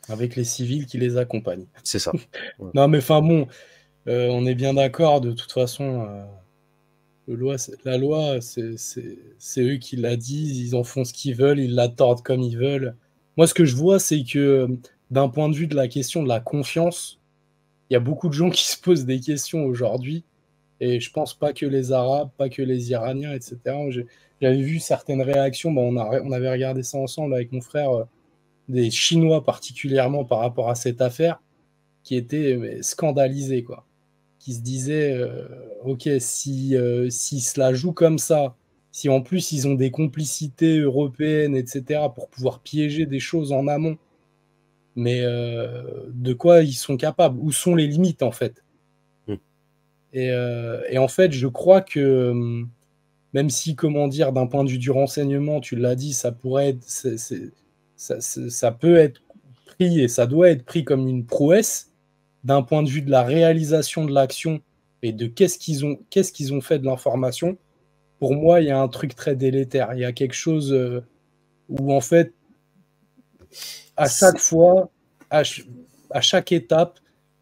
Avec les civils qui les accompagnent. C'est ça. Ouais. Non mais enfin bon, on est bien d'accord, de toute façon, la loi, c'est eux qui la disent, ils en font ce qu'ils veulent, ils la tordent comme ils veulent. Moi ce que je vois, c'est que d'un point de vue de la question de la confiance, il y a beaucoup de gens qui se posent des questions aujourd'hui, et je pense pas que les Arabes, pas que les Iraniens, etc. J'avais vu certaines réactions, on avait regardé ça ensemble avec mon frère, des Chinois particulièrement par rapport à cette affaire, qui étaient scandalisés, quoi. Qui se disaient, ok, si se la jouent comme ça, si en plus ils ont des complicités européennes, etc., pour pouvoir piéger des choses en amont, mais de quoi ils sont capables? Où sont les limites, en fait? Et en fait, je crois que même si, comment dire, d'un point de vue du renseignement, tu l'as dit, ça pourrait être, ça peut être pris et ça doit être pris comme une prouesse, d'un point de vue de la réalisation de l'action et de qu'est-ce qu'ils ont fait de l'information. Pour moi, il y a un truc très délétère. Il y a quelque chose où, en fait, à chaque fois, à chaque étape,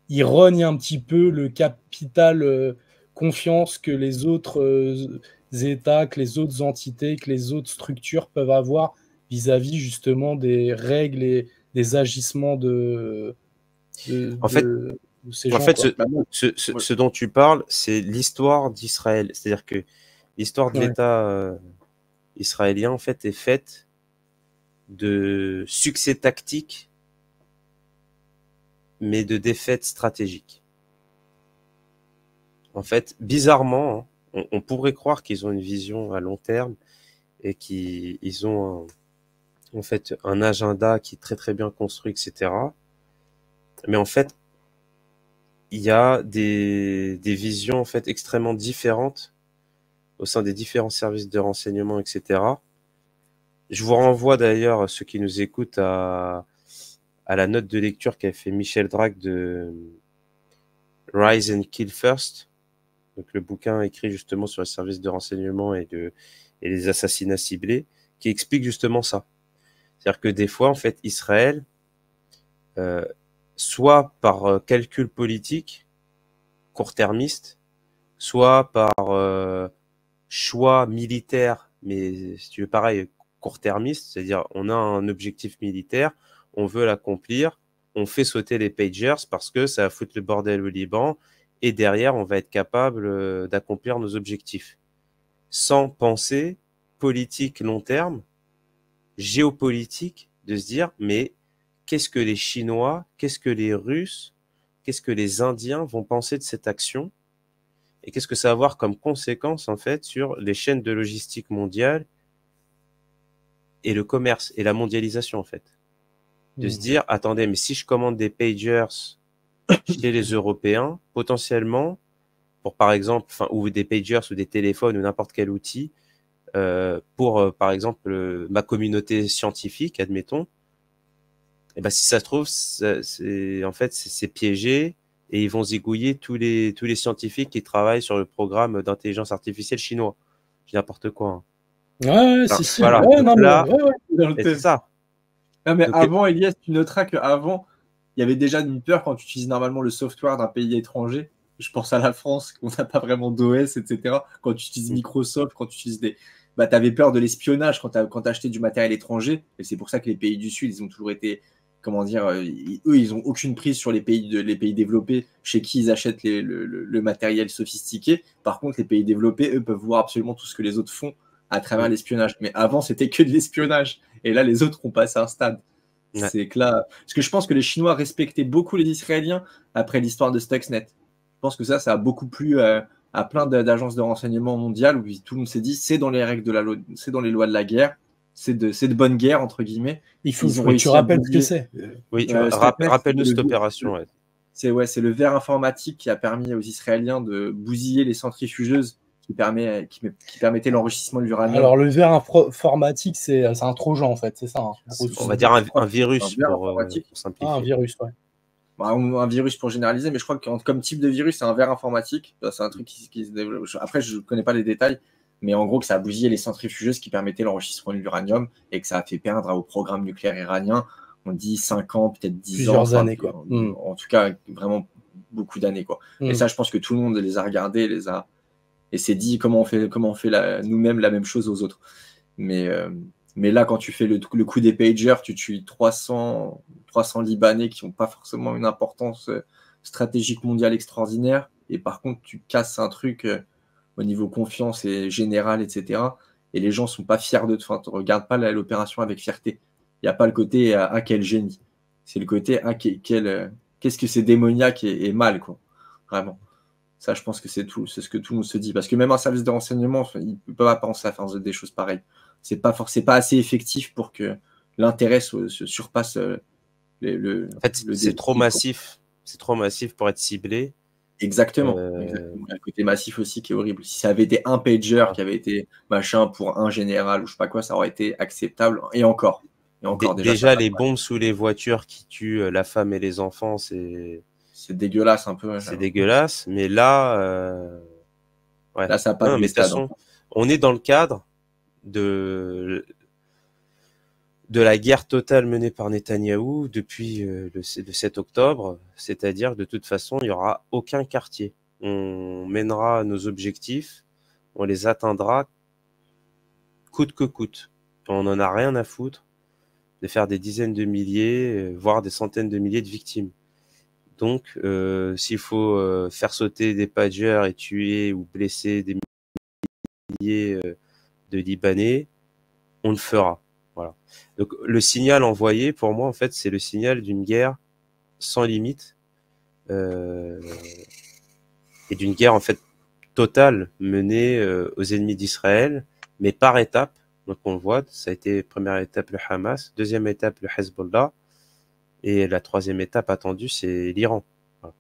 il rogne un petit peu le capital confiance que les autres États, que les autres entités, que les autres structures peuvent avoir vis-à-vis justement des règles et des agissements de ces gens. Ce dont tu parles, c'est l'histoire d'Israël. C'est-à-dire que l'histoire de l'État israélien, en fait, est faite de succès tactiques, mais de défaites stratégiques. En fait, bizarrement, on pourrait croire qu'ils ont une vision à long terme et qu'ils ont en fait un agenda qui est très très bien construit, etc. Mais en fait, il y a des visions en fait extrêmement différentes au sein des différents services de renseignement, etc. Je vous renvoie d'ailleurs, ceux qui nous écoutent, à la note de lecture qu'a fait Michel Drac de Rise and Kill First, donc le bouquin écrit justement sur les services de renseignement et les assassinats ciblés, qui explique justement ça. C'est-à-dire que des fois, en fait, Israël, soit par calcul politique court-termiste, soit par choix militaire, mais si tu veux pareil, court-termiste, c'est-à-dire on a un objectif militaire, on veut l'accomplir, on fait sauter les pagers parce que ça va foutre le bordel au Liban, et derrière on va être capable d'accomplir nos objectifs. Sans penser politique long terme, géopolitique, de se dire mais qu'est-ce que les Chinois, qu'est-ce que les Russes, qu'est-ce que les Indiens vont penser de cette action, et qu'est-ce que ça va avoir comme conséquence en fait sur les chaînes de logistique mondiale et le commerce et la mondialisation en fait. De se dire, attendez, mais si je commande des pagers chez les Européens, potentiellement, pour par exemple, ou des pagers ou des téléphones ou n'importe quel outil, pour par exemple ma communauté scientifique, admettons, et ben si ça se trouve, c'est piégé et ils vont zigouiller tous les scientifiques qui travaillent sur le programme d'intelligence artificielle chinois. Je dis n'importe quoi. Hein. Ouais, si. Voilà. Ouais, non, là, c'est ça. Non, mais donc, avant, Elias, tu noteras qu'avant, il y avait déjà une peur quand tu utilises normalement le software d'un pays étranger. Je pense à la France, on n'a pas vraiment d'OS, etc. Quand tu utilises Microsoft, quand tu utilises des... tu avais peur de l'espionnage quand tu achetais du matériel étranger. Et c'est pour ça que les pays du Sud, ils ont toujours été comment dire, eux, ils n'ont aucune prise sur les pays développés chez qui ils achètent le matériel sophistiqué. Par contre, les pays développés, eux, peuvent voir absolument tout ce que les autres font à travers l'espionnage. Mais avant, c'était que de l'espionnage. Et là, les autres ont passé un stade. Ouais. C'est que là, parce que je pense que les Chinois respectaient beaucoup les Israéliens après l'histoire de Stuxnet. Je pense que ça a beaucoup plu à plein d'agences de renseignement mondiales où tout le monde s'est dit c'est dans les règles de la loi, c'est dans les lois de la guerre, c'est de bonne guerre entre guillemets. Il faut que tu rappelles ce que c'est. Oui, rappelle-nous cette opération. Ouais. C'est le verre informatique qui a permis aux Israéliens de bousiller les centrifugeuses qui permettait l'enrichissement de l'uranium. Alors le verre informatique, c'est un trojan en fait, c'est ça. Hein. On va dire un virus pour simplifier. Un virus, ouais. Un virus pour généraliser, mais je crois que comme type de virus, c'est un verre informatique. C'est un truc qui se développe. Après, je ne connais pas les détails, mais en gros, que ça a bousillé les centrifugeuses qui permettaient l'enrichissement de l'uranium et que ça a fait perdre au programme nucléaire iranien, on dit 5 ans, peut-être 10 Plusieurs années, quoi. En tout cas, vraiment beaucoup d'années, quoi. Et ça, je pense que tout le monde les a regardés, et s'est dit comment on fait nous-mêmes la même chose aux autres. Mais là, quand tu fais le coup des pagers, tu tues 300 Libanais qui n'ont pas forcément une importance stratégique mondiale extraordinaire. Et par contre, tu casses un truc au niveau confiance et général, etc. Et les gens ne sont pas fiers de toi. Tu ne regardes pas l'opération avec fierté. Il n'y a pas le côté quel génie. C'est le côté qu'est-ce que c'est démoniaque et mal, quoi. Vraiment. Ça, je pense que c'est ce que tout le monde se dit. Parce que même un service de renseignement, il ne peut pas penser à faire des choses pareilles. C'est pas assez effectif pour que l'intérêt se surpasse En fait, c'est trop massif. C'est trop massif pour être ciblé. Exactement. Il y a le côté massif aussi qui est horrible. Si ça avait été un pager qui avait été machin pour un général ou je sais pas quoi, ça aurait été acceptable. Et encore. Déjà les bombes sous les voitures qui tuent la femme et les enfants, c'est dégueulasse un peu. C'est dégueulasse. Mais là, ouais. Là, ça passe. Mais de toute façon, on est dans le cadre de la guerre totale menée par Netanyahou depuis le 7 octobre, c'est-à-dire de toute façon, il n'y aura aucun quartier. On mènera nos objectifs, on les atteindra coûte que coûte. On n'en a rien à foutre de faire des dizaines de milliers, voire des centaines de milliers de victimes. Donc, s'il faut faire sauter des pagers et tuer ou blesser des milliers de Libanais, on le fera. Voilà. Donc, le signal envoyé, pour moi, en fait, c'est le signal d'une guerre sans limite et d'une guerre, en fait, totale menée aux ennemis d'Israël, mais par étapes. Donc, on le voit, ça a été première étape le Hamas, deuxième étape le Hezbollah, et la troisième étape attendue, c'est l'Iran. Voilà.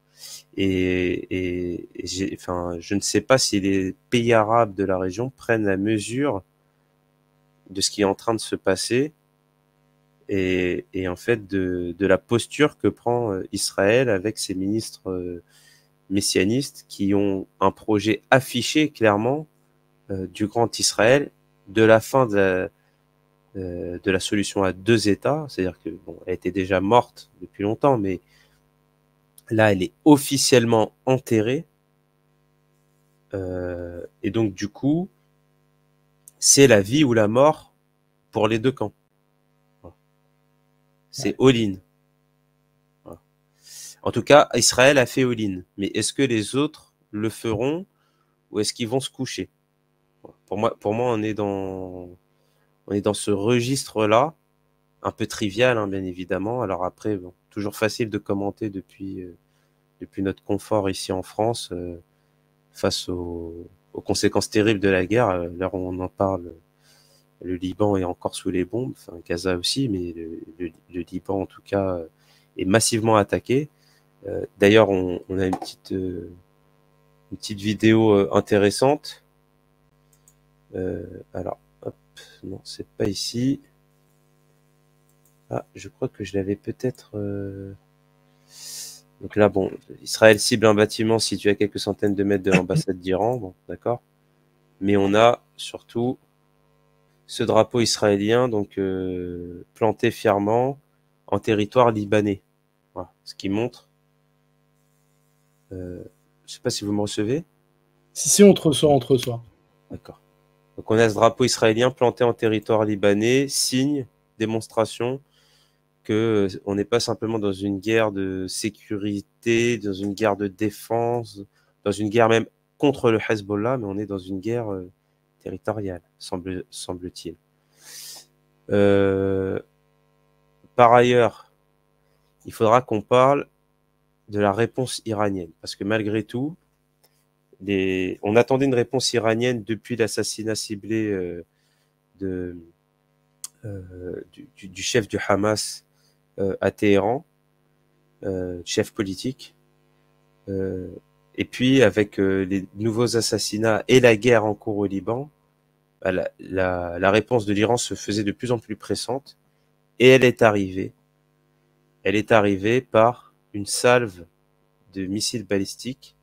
Et je ne sais pas si les pays arabes de la région prennent la mesure de ce qui est en train de se passer et en fait de la posture que prend Israël avec ses ministres messianistes qui ont un projet affiché clairement du grand Israël, de la fin de la solution à deux États, c'est-à-dire que elle était déjà morte depuis longtemps, mais là elle est officiellement enterrée et donc du coup c'est la vie ou la mort pour les deux camps. Voilà. C'est all-in. Voilà. En tout cas, Israël a fait all-in. Mais est-ce que les autres le feront ou est-ce qu'ils vont se coucher? Voilà. Pour moi, on est dans ce registre-là, un peu trivial, hein, bien évidemment. Alors après, bon, toujours facile de commenter depuis notre confort ici en France face aux conséquences terribles de la guerre. Là, on en parle, le Liban est encore sous les bombes, enfin Gaza aussi, mais le Liban en tout cas est massivement attaqué. D'ailleurs, on a une petite vidéo intéressante. Alors, hop, non, c'est pas ici. Ah, je crois que je l'avais peut-être... Donc là, bon, Israël cible un bâtiment situé à quelques centaines de mètres de l'ambassade d'Iran, bon, d'accord. Mais on a surtout ce drapeau israélien, donc planté fièrement en territoire libanais. Voilà, ce qui montre. Je sais pas si vous me recevez. Si, on te reçoit, D'accord. Donc on a ce drapeau israélien planté en territoire libanais, signe, démonstration qu'on n'est pas simplement dans une guerre de sécurité, dans une guerre de défense, dans une guerre même contre le Hezbollah, mais on est dans une guerre territoriale, semble-t-il. Par ailleurs, il faudra qu'on parle de la réponse iranienne, parce que malgré tout, on attendait une réponse iranienne depuis l'assassinat ciblé du chef du Hamas à Téhéran, chef politique. Et puis, avec les nouveaux assassinats et la guerre en cours au Liban, bah, la réponse de l'Iran se faisait de plus en plus pressante. Et elle est arrivée. Elle est arrivée par une salve de missiles balistiques.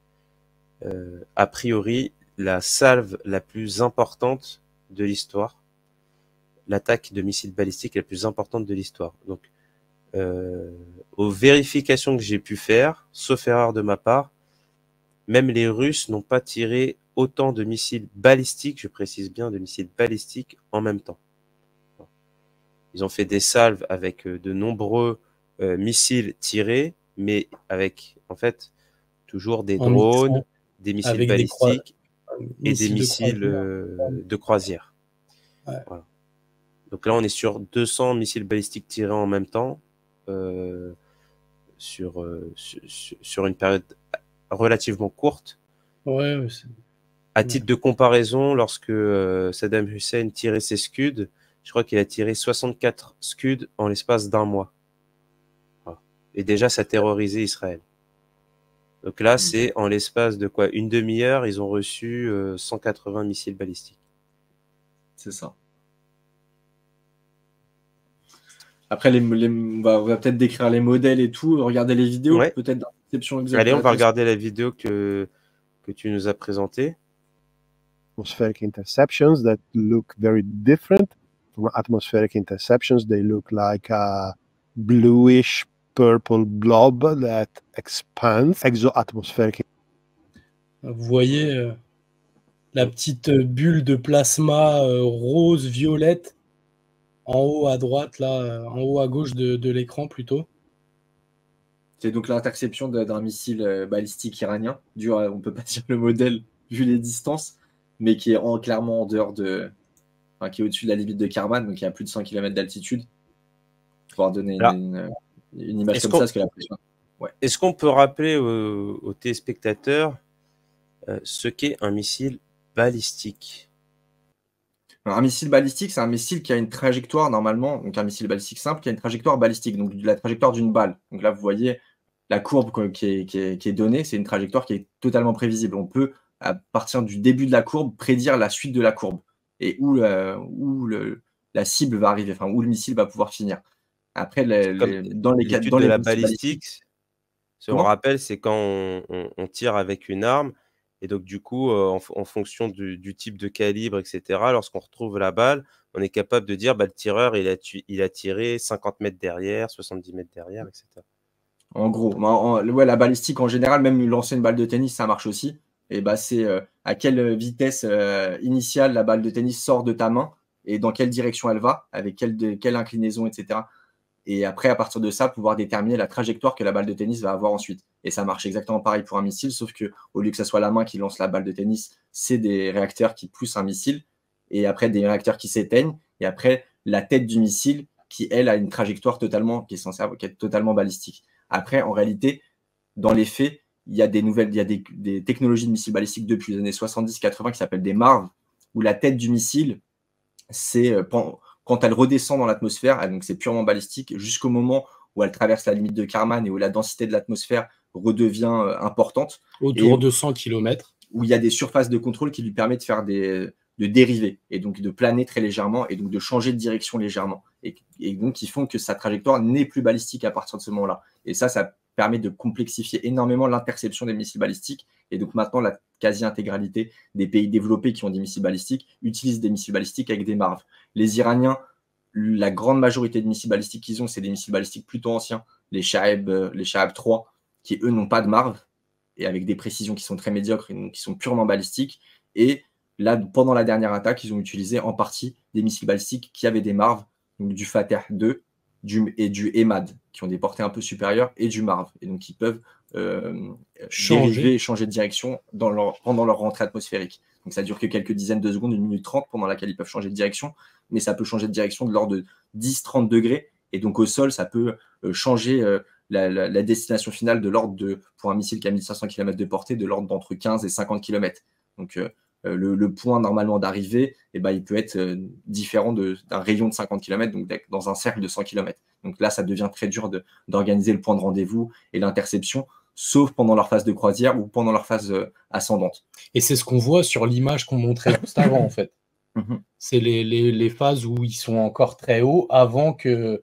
A priori, la salve la plus importante de l'histoire. L'attaque de missiles balistiques la plus importante de l'histoire. Donc, aux vérifications que j'ai pu faire, sauf erreur de ma part, même les Russes n'ont pas tiré autant de missiles balistiques, je précise bien, de missiles balistiques en même temps. Ils ont fait des salves avec de nombreux missiles tirés, mais avec, en fait, toujours des drones, des missiles balistiques et des missiles de croisière. Ouais. Voilà. Donc là, on est sur 200 missiles balistiques tirés en même temps sur une période relativement courte. Ouais, à titre de comparaison, lorsque Saddam Hussein tirait ses Scuds, je crois qu'il a tiré 64 Scuds en l'espace d'un mois. Voilà. Et déjà, ça terrorisait Israël. Donc là, c'est en l'espace de quoi? Une demi-heure, ils ont reçu 180 missiles balistiques. C'est ça. Après, on va peut-être décrire les modèles et tout, regarder les vidéos, Ouais. peut-être d'inception exacte. Allez, on va regarder la vidéo que tu nous as présentée. Atmospheric interceptions that look very different from atmospheric interceptions. They look like a bluish purple blob that expands. Exoatmospheric. Vous voyez la petite bulle de plasma rose, violette, en haut à droite, là, en haut à gauche de l'écran plutôt. C'est donc l'interception d'un missile balistique iranien. On ne peut pas dire le modèle vu les distances, mais qui est clairement en dehors qui est au-dessus de la limite de Kármán, donc il y a plus de 100 km d'altitude. Pour donner une image comme ça, parce que la pression. Ouais. Est-ce qu'on peut rappeler aux téléspectateurs ce qu'est un missile balistique? Alors, un missile balistique, c'est un missile qui a une trajectoire normalement, donc un missile balistique simple qui a une trajectoire balistique, donc la trajectoire d'une balle. Donc là, vous voyez la courbe qui est donnée, c'est une trajectoire qui est totalement prévisible. On peut, à partir du début de la courbe, prédire la suite de la courbe et où la cible va arriver, enfin où le missile va pouvoir finir. Après, dans les cas de la balistique, si on rappelle, c'est quand on tire avec une arme. Et donc, du coup, en fonction du type de calibre, etc., lorsqu'on retrouve la balle, on est capable de dire le tireur, il a tiré 50 mètres derrière, 70 mètres derrière, etc. En gros, la balistique, en général, même lancer une balle de tennis, ça marche aussi. Et c'est à quelle vitesse initiale la balle de tennis sort de ta main et dans quelle direction elle va, avec quelle inclinaison, etc. Et après, à partir de ça, pouvoir déterminer la trajectoire que la balle de tennis va avoir ensuite. Et ça marche exactement pareil pour un missile, sauf qu'au lieu que ce soit la main qui lance la balle de tennis, c'est des réacteurs qui poussent un missile, et après des réacteurs qui s'éteignent, et après la tête du missile qui, elle, a une trajectoire qui est totalement balistique. Après, en réalité, dans les faits, il y a des technologies de missiles balistiques depuis les années 70-80 qui s'appellent des MARV, où la tête du missile, c'est quand elle redescend dans l'atmosphère, donc c'est purement balistique, jusqu'au moment où elle traverse la limite de Kármán et où la densité de l'atmosphère redevient importante. Autour de 100 km. Où il y a des surfaces de contrôle qui lui permettent de faire de dériver et donc de planer très légèrement et donc de changer de direction légèrement. Et donc, qui font que sa trajectoire n'est plus balistique à partir de ce moment-là. Et ça permet de complexifier énormément l'interception des missiles balistiques. Et donc maintenant, la quasi-intégralité des pays développés qui ont des missiles balistiques utilisent des missiles balistiques avec des MARV. Les Iraniens, la grande majorité de missiles balistiques qu'ils ont, c'est des missiles balistiques plutôt anciens, les Shahab 3, qui eux n'ont pas de MARV, et avec des précisions qui sont très médiocres et donc qui sont purement balistiques. Et là, pendant la dernière attaque, ils ont utilisé en partie des missiles balistiques qui avaient des MARV, donc du Fateh 2, et du EMAD, qui ont des portées un peu supérieures, et du MARV. Et donc, ils peuvent dériver et changer de direction pendant leur rentrée atmosphérique. Donc, ça dure que quelques dizaines de secondes, 1 minute 30, pendant laquelle ils peuvent changer de direction, mais ça peut changer de direction de l'ordre de 10-30 degrés. Et donc, au sol, ça peut changer la destination finale de l'ordre de, pour un missile qui a 1500 km de portée, de l'ordre d'entre 15 et 50 km. Donc, le point normalement d'arrivée, il peut être différent d'un rayon de 50 km, donc dans un cercle de 100 km. Donc là, ça devient très dur d'organiser le point de rendez-vous et l'interception, sauf pendant leur phase de croisière ou pendant leur phase ascendante. Et c'est ce qu'on voit sur l'image qu'on montrait juste avant, en fait. C'est les phases où ils sont encore très hauts avant que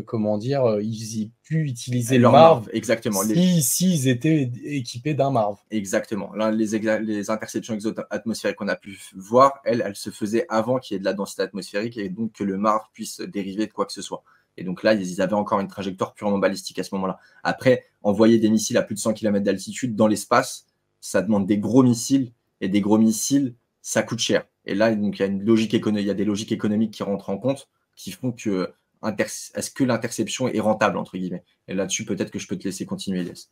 comment dire, ils aient pu utiliser le MARV. Exactement. S'ils étaient équipés d'un MARV. Exactement. Là, les interceptions exo-atmosphériques qu'on a pu voir, elles se faisaient avant qu'il y ait de la densité atmosphérique et donc que le MARV puisse dériver de quoi que ce soit. Et donc là, ils avaient encore une trajectoire purement balistique à ce moment-là. Après, envoyer des missiles à plus de 100 km d'altitude dans l'espace, ça demande des gros missiles. Et des gros missiles, ça coûte cher. Et là, donc, il y a des logiques économiques qui rentrent en compte, qui font que est-ce que l'interception est rentable, entre guillemets. Et là-dessus, peut-être que je peux te laisser continuer, Elias.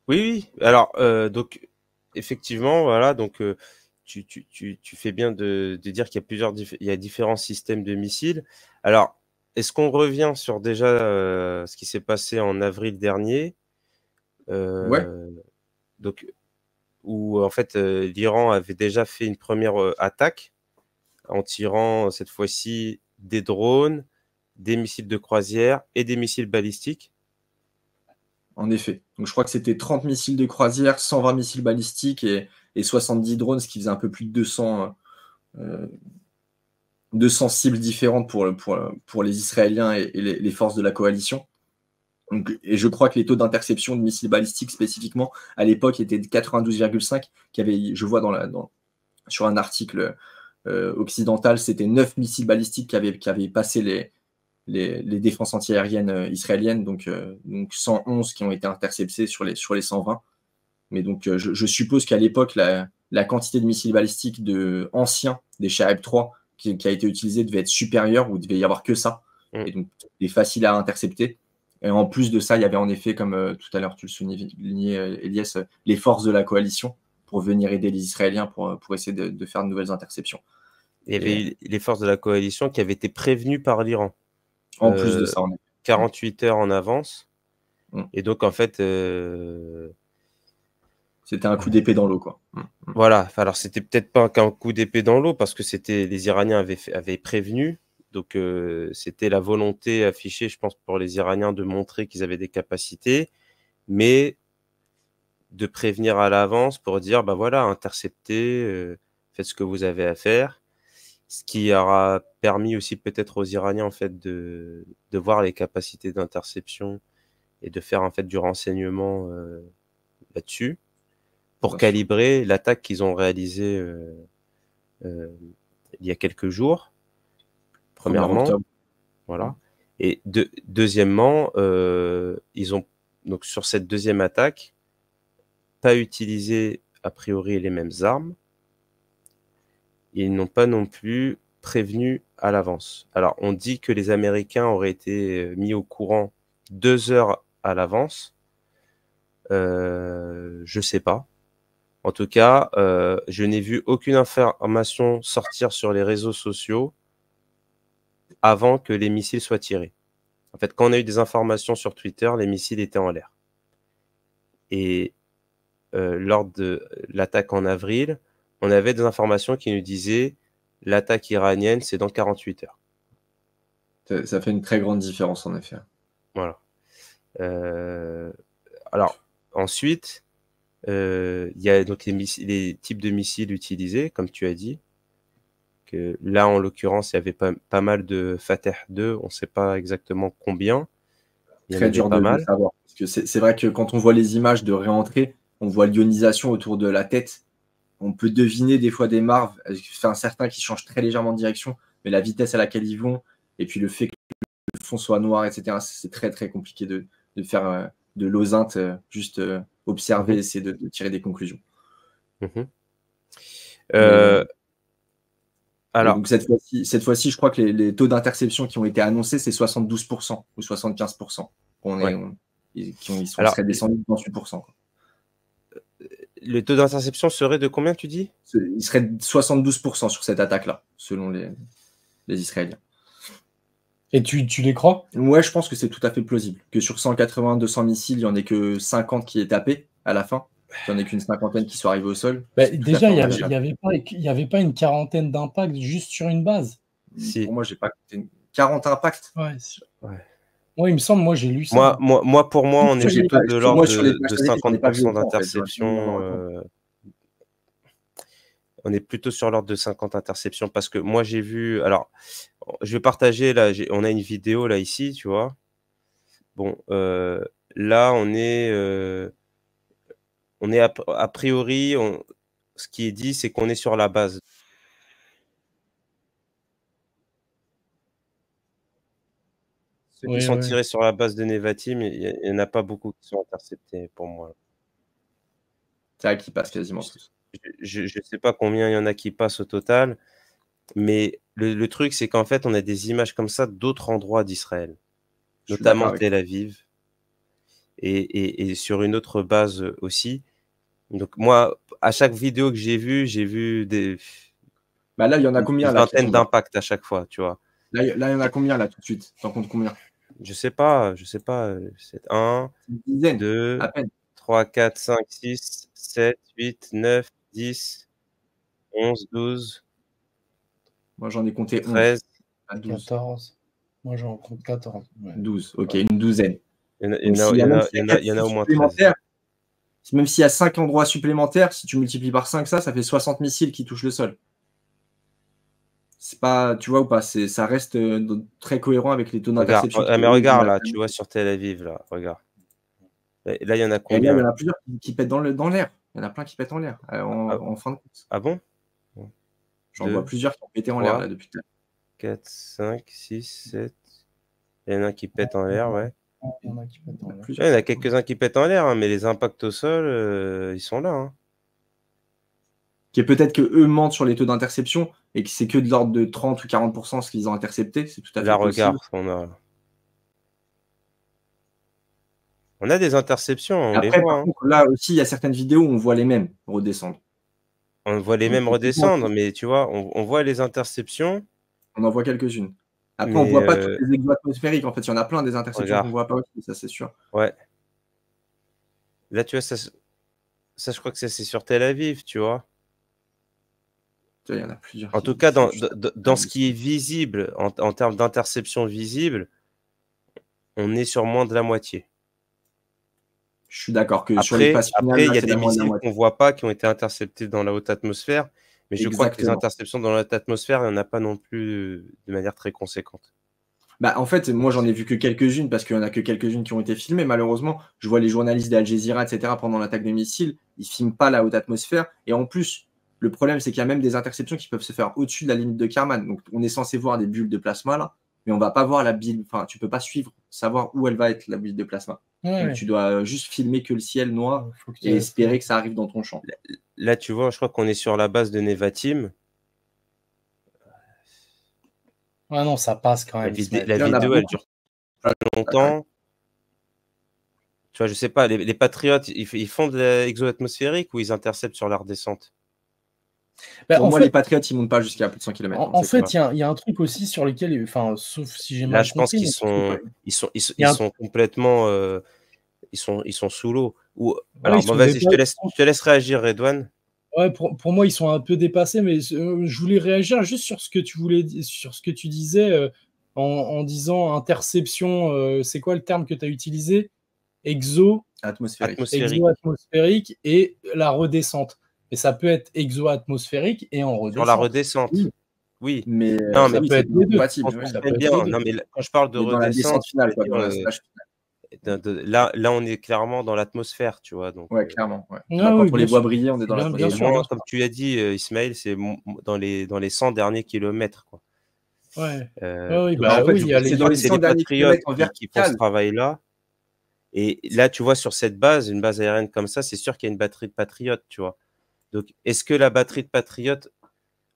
Oui. Alors, donc, effectivement, voilà, donc tu fais bien de dire qu'il y a différents systèmes de missiles. Alors, est-ce qu'on revient sur déjà ce qui s'est passé en avril dernier, Ouais. donc, où en fait l'Iran avait déjà fait une première attaque en tirant cette fois-ci des drones, des missiles de croisière et des missiles balistiques. En effet. Donc, je crois que c'était 30 missiles de croisière, 120 missiles balistiques et 70 drones, ce qui faisait un peu plus de 200 cibles différentes pour les Israéliens et les forces de la coalition. Donc, et je crois que les taux d'interception de missiles balistiques spécifiquement à l'époque étaient de 92,5, je vois sur un article occidental, c'était 9 missiles balistiques qui avaient passé les défenses antiaériennes israéliennes, donc 111 qui ont été interceptés sur les 120. Mais donc, je suppose qu'à l'époque, la quantité de missiles balistiques anciens, des Shahed 3, qui a été utilisée devait être supérieure, ou il devait y avoir que ça. Et donc, c'est facile à intercepter. Et en plus de ça, il y avait en effet, comme tout à l'heure tu le soulignais, Elias, les forces de la coalition pour venir aider les Israéliens pour essayer de faire de nouvelles interceptions. Il y avait les forces de la coalition qui avaient été prévenues par l'Iran. En plus de ça, 48 heures en avance. Et donc, en fait... c'était un coup d'épée dans l'eau, quoi. Voilà. Alors, c'était peut-être pas qu'un coup d'épée dans l'eau, parce que les Iraniens avaient prévenu. Donc, c'était la volonté affichée, je pense, pour les Iraniens de montrer qu'ils avaient des capacités, mais de prévenir à l'avance pour dire, voilà, interceptez, faites ce que vous avez à faire. Ce qui aura permis aussi peut-être aux Iraniens, en fait, de voir les capacités d'interception et de faire, en fait, du renseignement là-dessus pour calibrer l'attaque qu'ils ont réalisée il y a quelques jours. Premièrement, voilà. Et deuxièmement, ils ont donc sur cette deuxième attaque pas utilisé a priori les mêmes armes. Ils n'ont pas non plus prévenu à l'avance. Alors, on dit que les Américains auraient été mis au courant 2 heures à l'avance. Je sais pas. En tout cas, je n'ai vu aucune information sortir sur les réseaux sociaux avant que les missiles soient tirés. En fait, quand on a eu des informations sur Twitter, les missiles étaient en l'air. Et lors de l'attaque en avril, on avait des informations qui nous disaient l'attaque iranienne, c'est dans 48 heures. Ça fait une très grande différence, en effet. Voilà. Alors, ensuite, il y a donc les types de missiles utilisés, comme tu as dit. Que là, en l'occurrence, il y avait pas mal de Fateh 2, on ne sait pas exactement combien. Très dur de savoir. Parce que c'est vrai que quand on voit les images de réentrée, on voit l'ionisation autour de la tête. On peut deviner des fois des marves, certains qui changent très légèrement de direction, mais la vitesse à laquelle ils vont, et puis le fait que le fond soit noir, etc., c'est très très compliqué de faire de l'OSINT, juste observer, essayer de tirer des conclusions. Alors, donc cette fois-ci, je crois que les taux d'interception qui ont été annoncés, c'est 72% ou 75%. Ils seraient descendus de 28%. Le taux d'interception serait de combien, tu dis? Il serait de 72% sur cette attaque-là, selon les Israéliens. Et tu les crois? Ouais, je pense que c'est tout à fait plausible. Que sur 180-200 missiles, il n'y en ait que 50 qui aient tapé à la fin. Il n'y en ait qu'une cinquantaine qui soient arrivés au sol. Déjà, il n'y avait pas une quarantaine d'impacts juste sur une base. Si. Pour moi, j'ai pas 40 impacts. Ouais. Moi, il me semble, j'ai lu ça. Pour moi, on est plutôt de l'ordre de 50% d'interception. On est plutôt sur l'ordre de 50 interceptions parce que moi, j'ai vu. Alors, je vais partager. Là, on a une vidéo là ici, tu vois. Bon, là, on est a priori. Ce qui est dit, c'est qu'on est sur la base. Ceux qui sont tirés sur la base de Nevatim, il n'y en a pas beaucoup qui sont interceptés pour moi. C'est vrai qu'ils passent quasiment tous. Je ne sais pas combien il y en a qui passent au total, mais le truc, c'est qu'en fait, on a des images comme ça d'autres endroits d'Israël, notamment Tel Aviv, et sur une autre base aussi. Donc moi, à chaque vidéo que j'ai vue des... Bah là, il y en a combien là? Une vingtaine d'impacts à chaque fois, tu vois. Là, il y en a combien là tout de suite? T'en comptes combien? Je sais pas. C'est 1, 2, 3, 4, 5, 6, 7, 8, 9, 10, 11, 12. Moi, j'en ai compté 13. 11. 14. Moi, j'en compte 14. Ouais. 12. Ok, une douzaine. Il y en a au moins 13. Même s'il y a 5 endroits supplémentaires, si tu multiplies par 5, ça fait 60 missiles qui touchent le sol. C'est pas, tu vois ou pas, ça reste très cohérent avec les taux d'interception. Mais regarde là, tu vois sur Tel Aviv là, regarde. Là, il y en a combien? Il y en a plusieurs qui pètent dans l'air. Il y en a plein qui pètent en l'air en fin de course. Ah bon? J'en vois plusieurs qui ont pété en l'air là depuis tout à l'heure. 4, 5, 6, 7. Il y en a qui pètent en l'air, ouais. Il y en a qui pètent en l'air. Il y en a quelques-uns qui pètent en l'air, hein, mais les impacts au sol, ils sont là. Hein. Qui est peut-être qu'eux mentent sur les taux d'interception et que c'est que de l'ordre de 30 ou 40% ce qu'ils ont intercepté. C'est tout à fait possible. Regarde, on a des interceptions, on après, les voit. Par contre, là aussi, il y a certaines vidéos où on voit les mêmes redescendre. On voit les mêmes redescendre, mais tu vois, on voit les interceptions. On en voit quelques-unes. Après, on ne voit pas toutes les exo-atmosphériques. En fait, il y en a plein des interceptions qu'on ne voit pas aussi, ça c'est sûr. Ouais. Là, tu vois, ça je crois que c'est sur Tel Aviv, tu vois. Il y en a plusieurs. En tout cas, dans ce qui est visible, en termes d'interception visible, on est sur moins de la moitié. Je suis d'accord que sur les phases finales, il y a des missiles qu'on ne voit pas qui ont été interceptés dans la haute atmosphère, mais je crois que les interceptions dans la haute atmosphère, il n'y en a pas non plus de manière très conséquente. En fait, moi, j'en ai vu que quelques-unes parce qu'il n'y en a que quelques-unes qui ont été filmées. Malheureusement, je vois les journalistes d'Al Jazeera, etc., pendant l'attaque des missiles, ils ne filment pas la haute atmosphère. Et en plus, le problème, c'est qu'il y a même des interceptions qui peuvent se faire au-dessus de la limite de Kármán. Donc, on est censé voir des bulles de plasma là, mais on ne va pas voir la bulle. Enfin, tu ne peux pas savoir où elle va être, la bulle de plasma. Donc, tu dois juste filmer que le ciel noir et espérer que ça arrive dans ton champ. Là, tu vois, je crois qu'on est sur la base de Nevatim. Ah non, ça passe quand même. La vidéo, elle dure pas longtemps. Tu vois, je sais pas, les patriotes, ils font de l'exo-atmosphérique ou ils interceptent sur la redescente? Pour moi, les patriotes, ils montent pas jusqu'à plus de 100 km. En fait, il y a un truc aussi sur lequel, sauf si j'ai mal compris. Là, je pense qu'ils sont complètement, ils sont sous l'eau. Alors, vas-y, je te laisse réagir, Redouane. Ouais, pour moi, ils sont un peu dépassés, mais je voulais réagir juste sur ce que tu disais en disant interception. C'est quoi le terme que tu as utilisé? Exo-atmosphérique et la redescente. Et ça peut être exo-atmosphérique et en redescente. Sur la redescente. Oui. Mais non, mais ça peut être les deux. Non, mais quand je parle de redescente, finale, là, on est clairement dans l'atmosphère, tu vois. Donc, clairement. Ouais. Quand on les voit briller, on est dans l'atmosphère. Comme tu as dit, Ismaël, c'est dans les 100 derniers kilomètres. Quoi. Ouais. C'est dans les 100 derniers kilomètres qui font ce travail-là. Et là, tu vois, sur cette base, une base aérienne comme ça, c'est sûr qu'il y a une batterie de patriotes, tu vois. Donc, est-ce que la batterie de patriotes...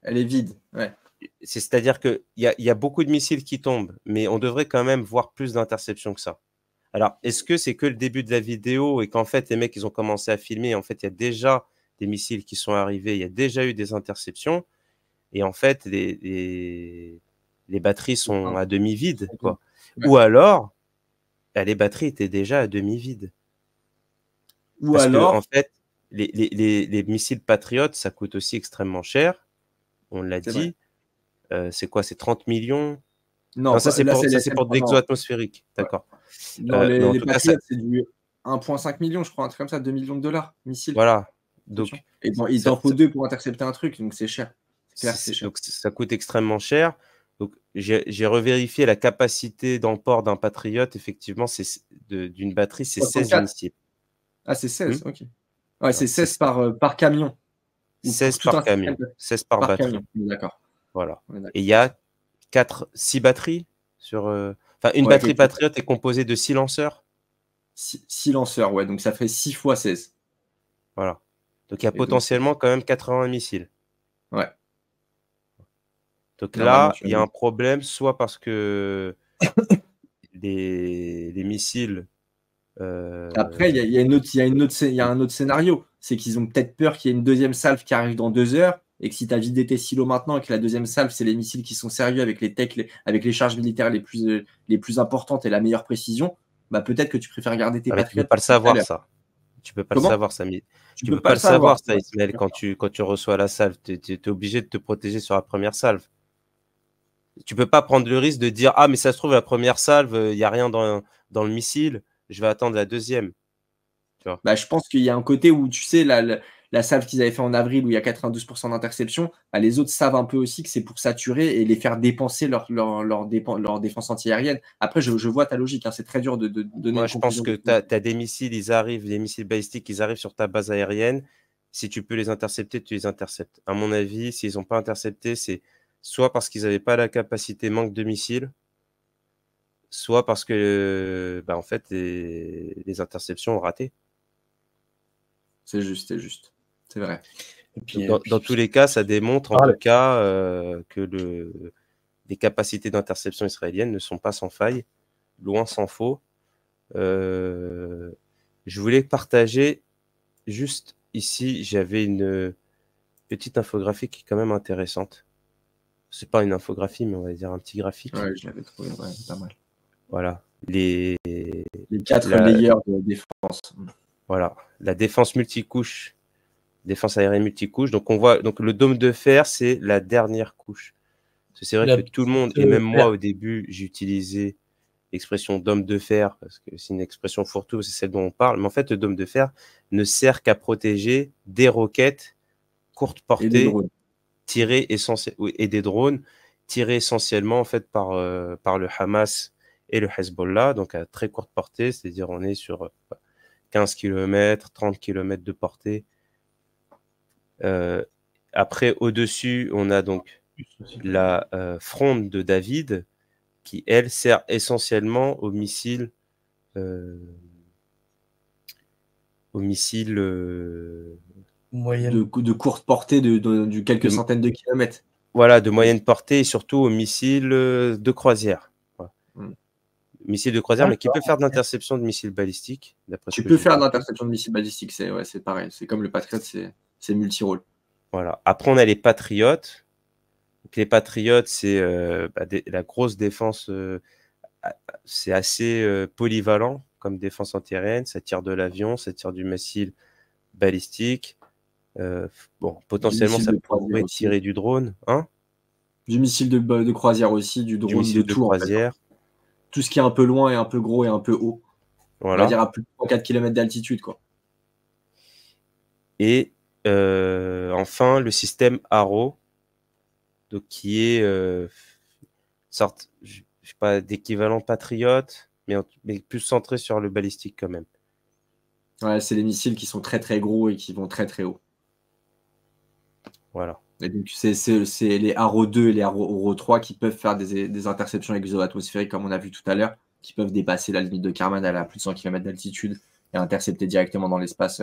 Elle est vide, ouais. C'est-à-dire qu'il y a beaucoup de missiles qui tombent, mais on devrait quand même voir plus d'interceptions que ça. Alors, est-ce que c'est que le début de la vidéo et qu'en fait, les mecs, ils ont commencé à filmer, et en fait, il y a déjà des missiles qui sont arrivés, il y a déjà eu des interceptions, et en fait, les batteries sont à demi vides, quoi. Ouais. Ou alors, les batteries étaient déjà à demi vides. Ou Parce que, alors, en fait, les missiles patriotes, ça coûte aussi extrêmement cher. On l'a c'est vrai. dit. C'est quoi? C'est 30 millions? Non, Non, ça, c'est là, pour, c'est ça, les c'est pour de non, l'exo-atmosphérique. ouais. D'accord. Non, Mais en les tout cas, ça, Patriots, c'est du 1,5 million, je crois, un truc comme ça, 2 millions de dollars, missile. voilà. Donc, Et bon, il ça, t'en faut 2 pour intercepter un truc, donc c'est cher. C'est clair que c'est cher. donc, ça coûte extrêmement cher. Donc, j'ai revérifié la capacité d'emport d'un Patriote. Effectivement, d'une batterie, c'est 16 64. missiles. Ah, c'est 16, Hmm. ok. Ouais, c'est C'est 16 par camion. Ou 16 pour tout par un camion, système 16 par par batterie. camion. D'accord. Voilà. On est d'accord. Et il y a 6 batteries sur. Enfin, une Ouais, batterie quelque chose. Patriote est composée de 6 lanceurs. 6 lanceurs, ouais, donc ça fait 6 fois 16. Voilà. Donc, il y a Et donc, potentiellement quand même 80 missiles. ouais, Donc normalement, là, tu il y as a un dit. problème, soit parce que les missiles. Après, il y a un autre scénario. C'est qu'ils ont peut-être peur qu'il y ait une deuxième salve qui arrive dans 2 heures et que si tu as vidé tes silos maintenant et que la deuxième salve, c'est les missiles qui sont sérieux avec les techs, avec les charges militaires les plus importantes et la meilleure précision, bah peut-être que tu préfères garder tes Ah, mais tu peux patriotes pas le pour tout à savoir, l'heure. ça. Tu peux pas le Comment? savoir, ça. Tu Tu peux peux pas pas le le savoir, savoir. ça, Ismaël, quand tu reçois la salve. Tu es obligé de te protéger sur la première salve. Tu peux pas prendre le risque de dire, ah, mais ça se trouve, la première salve, il n'y a rien dans le missile, je vais attendre la deuxième. Tu vois. Bah, je pense qu'il y a un côté où, tu sais, la salve qu'ils avaient fait en avril où il y a 92% d'interception, bah, les autres savent un peu aussi que c'est pour saturer et les faire dépenser leur défense antiaérienne. Après, je vois ta logique, hein, c'est très dur de donner Moi, une je pense conclusion. que tu as des missiles, ils arrivent, des missiles balistiques, ils arrivent sur ta base aérienne. Si tu peux les intercepter, tu les interceptes. À mon avis, s'ils n'ont pas intercepté, c'est soit parce qu'ils n'avaient pas la capacité, manque de missiles, soit parce que, en fait, les interceptions ont raté. C'est juste, c'est vrai. Et puis, Dans tous les cas, ça démontre en tout cas que les capacités d'interception israéliennes ne sont pas sans faille, loin s'en faut. Je voulais partager juste ici, j'avais une petite infographie qui est quand même intéressante. C'est pas une infographie, mais on va dire un petit graphique. Ouais, je l'avais trouvé, ouais, pas mal. Voilà. Les 4 layers de défense. Voilà. La défense multicouche, défense aérienne multicouche. Donc on voit, donc le dôme de fer, c'est la dernière couche. Parce que c'est vrai que tout le monde, et même moi au début, j'ai utilisé l'expression dôme de fer, parce que c'est une expression fourre-tout, c'est celle dont on parle. Mais en fait, le dôme de fer ne sert qu'à protéger des roquettes courte portée tirées et des drones tirés essentiellement en fait par le Hamas et le Hezbollah, donc à très courte portée, c'est-à-dire on est sur 15 km, 30 km de portée. Après, au-dessus, on a donc la fronde de David, qui, elle, sert essentiellement aux missiles de courte portée de quelques centaines de kilomètres. Voilà, de moyenne portée et surtout aux missiles de croisière. Voilà. Missiles de croisière, mais qui peut faire de l'interception de missiles balistiques. Tu peux faire de l'interception de missiles balistiques, c'est pareil. C'est comme le Patriot, c'est multi-rôle. Voilà. Après, on a les Patriotes. Donc, les Patriotes, c'est la grosse défense. C'est assez polyvalent comme défense antiaérienne. Ça tire de l'avion, ça tire du missile balistique. Potentiellement, ça pourrait tirer du drone. Hein, du missile de croisière aussi, du drone, de tout. Croisière. En fait. Tout ce qui est un peu loin et un peu gros et un peu haut. Voilà. On va dire à plus de 4 km d'altitude, quoi. Et enfin, le système Arrow, donc qui est sorte, je sais pas, d'équivalent patriote, mais plus centré sur le balistique quand même. Ouais, c'est les missiles qui sont très très gros et qui vont très très haut. Voilà. Et donc c'est les Arrow 2 et les Arrow 3 qui peuvent faire des interceptions exo-atmosphériques, comme on a vu tout à l'heure, qui peuvent dépasser la limite de Kármán à plus de 100 km d'altitude et intercepter directement dans l'espace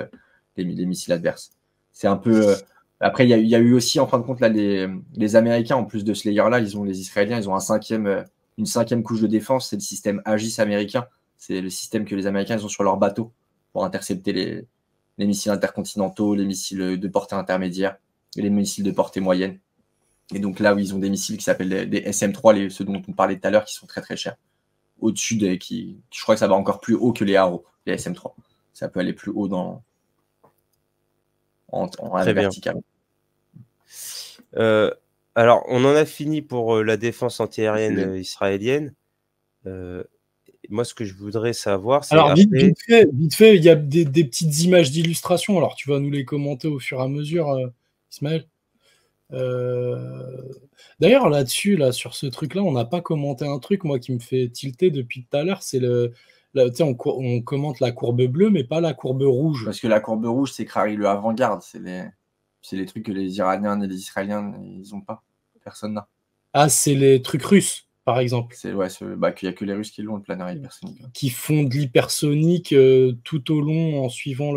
les missiles adverses. C'est un peu Après, il y a eu aussi, en fin de compte, là, les Américains, en plus de ce layer-là, les Israéliens, ils ont une cinquième couche de défense, c'est le système Aegis américain. C'est le système que les Américains ils ont sur leur bateau pour intercepter les missiles intercontinentaux, les missiles de portée intermédiaire et les missiles de portée moyenne. Et donc là où ils ont des missiles qui s'appellent des SM-3, ceux dont on parlait tout à l'heure, qui sont très très chers. Au-dessus je crois que ça va encore plus haut que les Arrow, les SM-3. Ça peut aller plus haut en vertical. Alors, on en a fini pour la défense antiaérienne israélienne. Moi, ce que je voudrais savoir, c'est... Alors, vite fait, il y a des petites images d'illustration. Alors, tu vas nous les commenter au fur et à mesure, Ismaël. D'ailleurs, là-dessus, là, sur ce truc-là, on n'a pas commenté un truc, moi, qui me fait tilter depuis tout à l'heure. C'est on commente la courbe bleue, mais pas la courbe rouge. Parce que la courbe rouge, c'est Crary le avant-garde. C'est les trucs que les Iraniens et les Israéliens, ils n'ont pas. Personne n'a. Ah, c'est les trucs russes, par exemple. Qu'il n'y a que les Russes qui l'ont, le planeur hypersonique. Qui font de l'hypersonique tout au long en suivant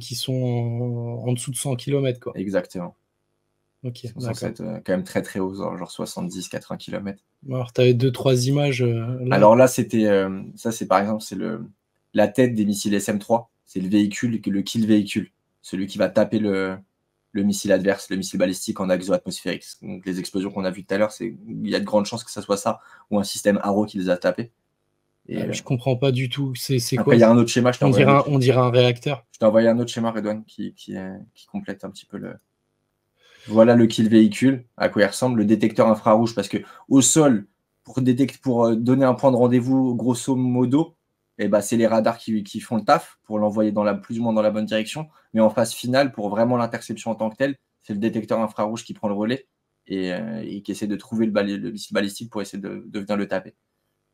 qui sont en dessous de 100 km, quoi. Exactement. Ok, c'est censé être quand même très très haut, genre 70-80 km. Alors, tu avais 2-3 images. Là. Alors là, c'était ça, c'est par exemple, c'est la tête des missiles SM-3. C'est le véhicule, le kill véhicule. Celui qui va taper le missile adverse, le missile balistique en axo-atmosphérique. Donc les explosions qu'on a vues tout à l'heure, il y a de grandes chances que ça soit ça ou un système Arrow qui les a tapés. Et je comprends pas du tout. C'est quoi? Après, il y a un autre schéma. On dirait un réacteur. Je t'ai envoyé un autre schéma, Redouane, qui complète un petit peu le... Voilà le kill véhicule, à quoi il ressemble, le détecteur infrarouge, parce que au sol, pour donner un point de rendez-vous, grosso modo, c'est les radars qui font le taf pour l'envoyer plus ou moins dans la bonne direction. Mais en phase finale, pour vraiment l'interception en tant que telle, c'est le détecteur infrarouge qui prend le relais et qui essaie de trouver le missile balistique pour essayer de venir le taper.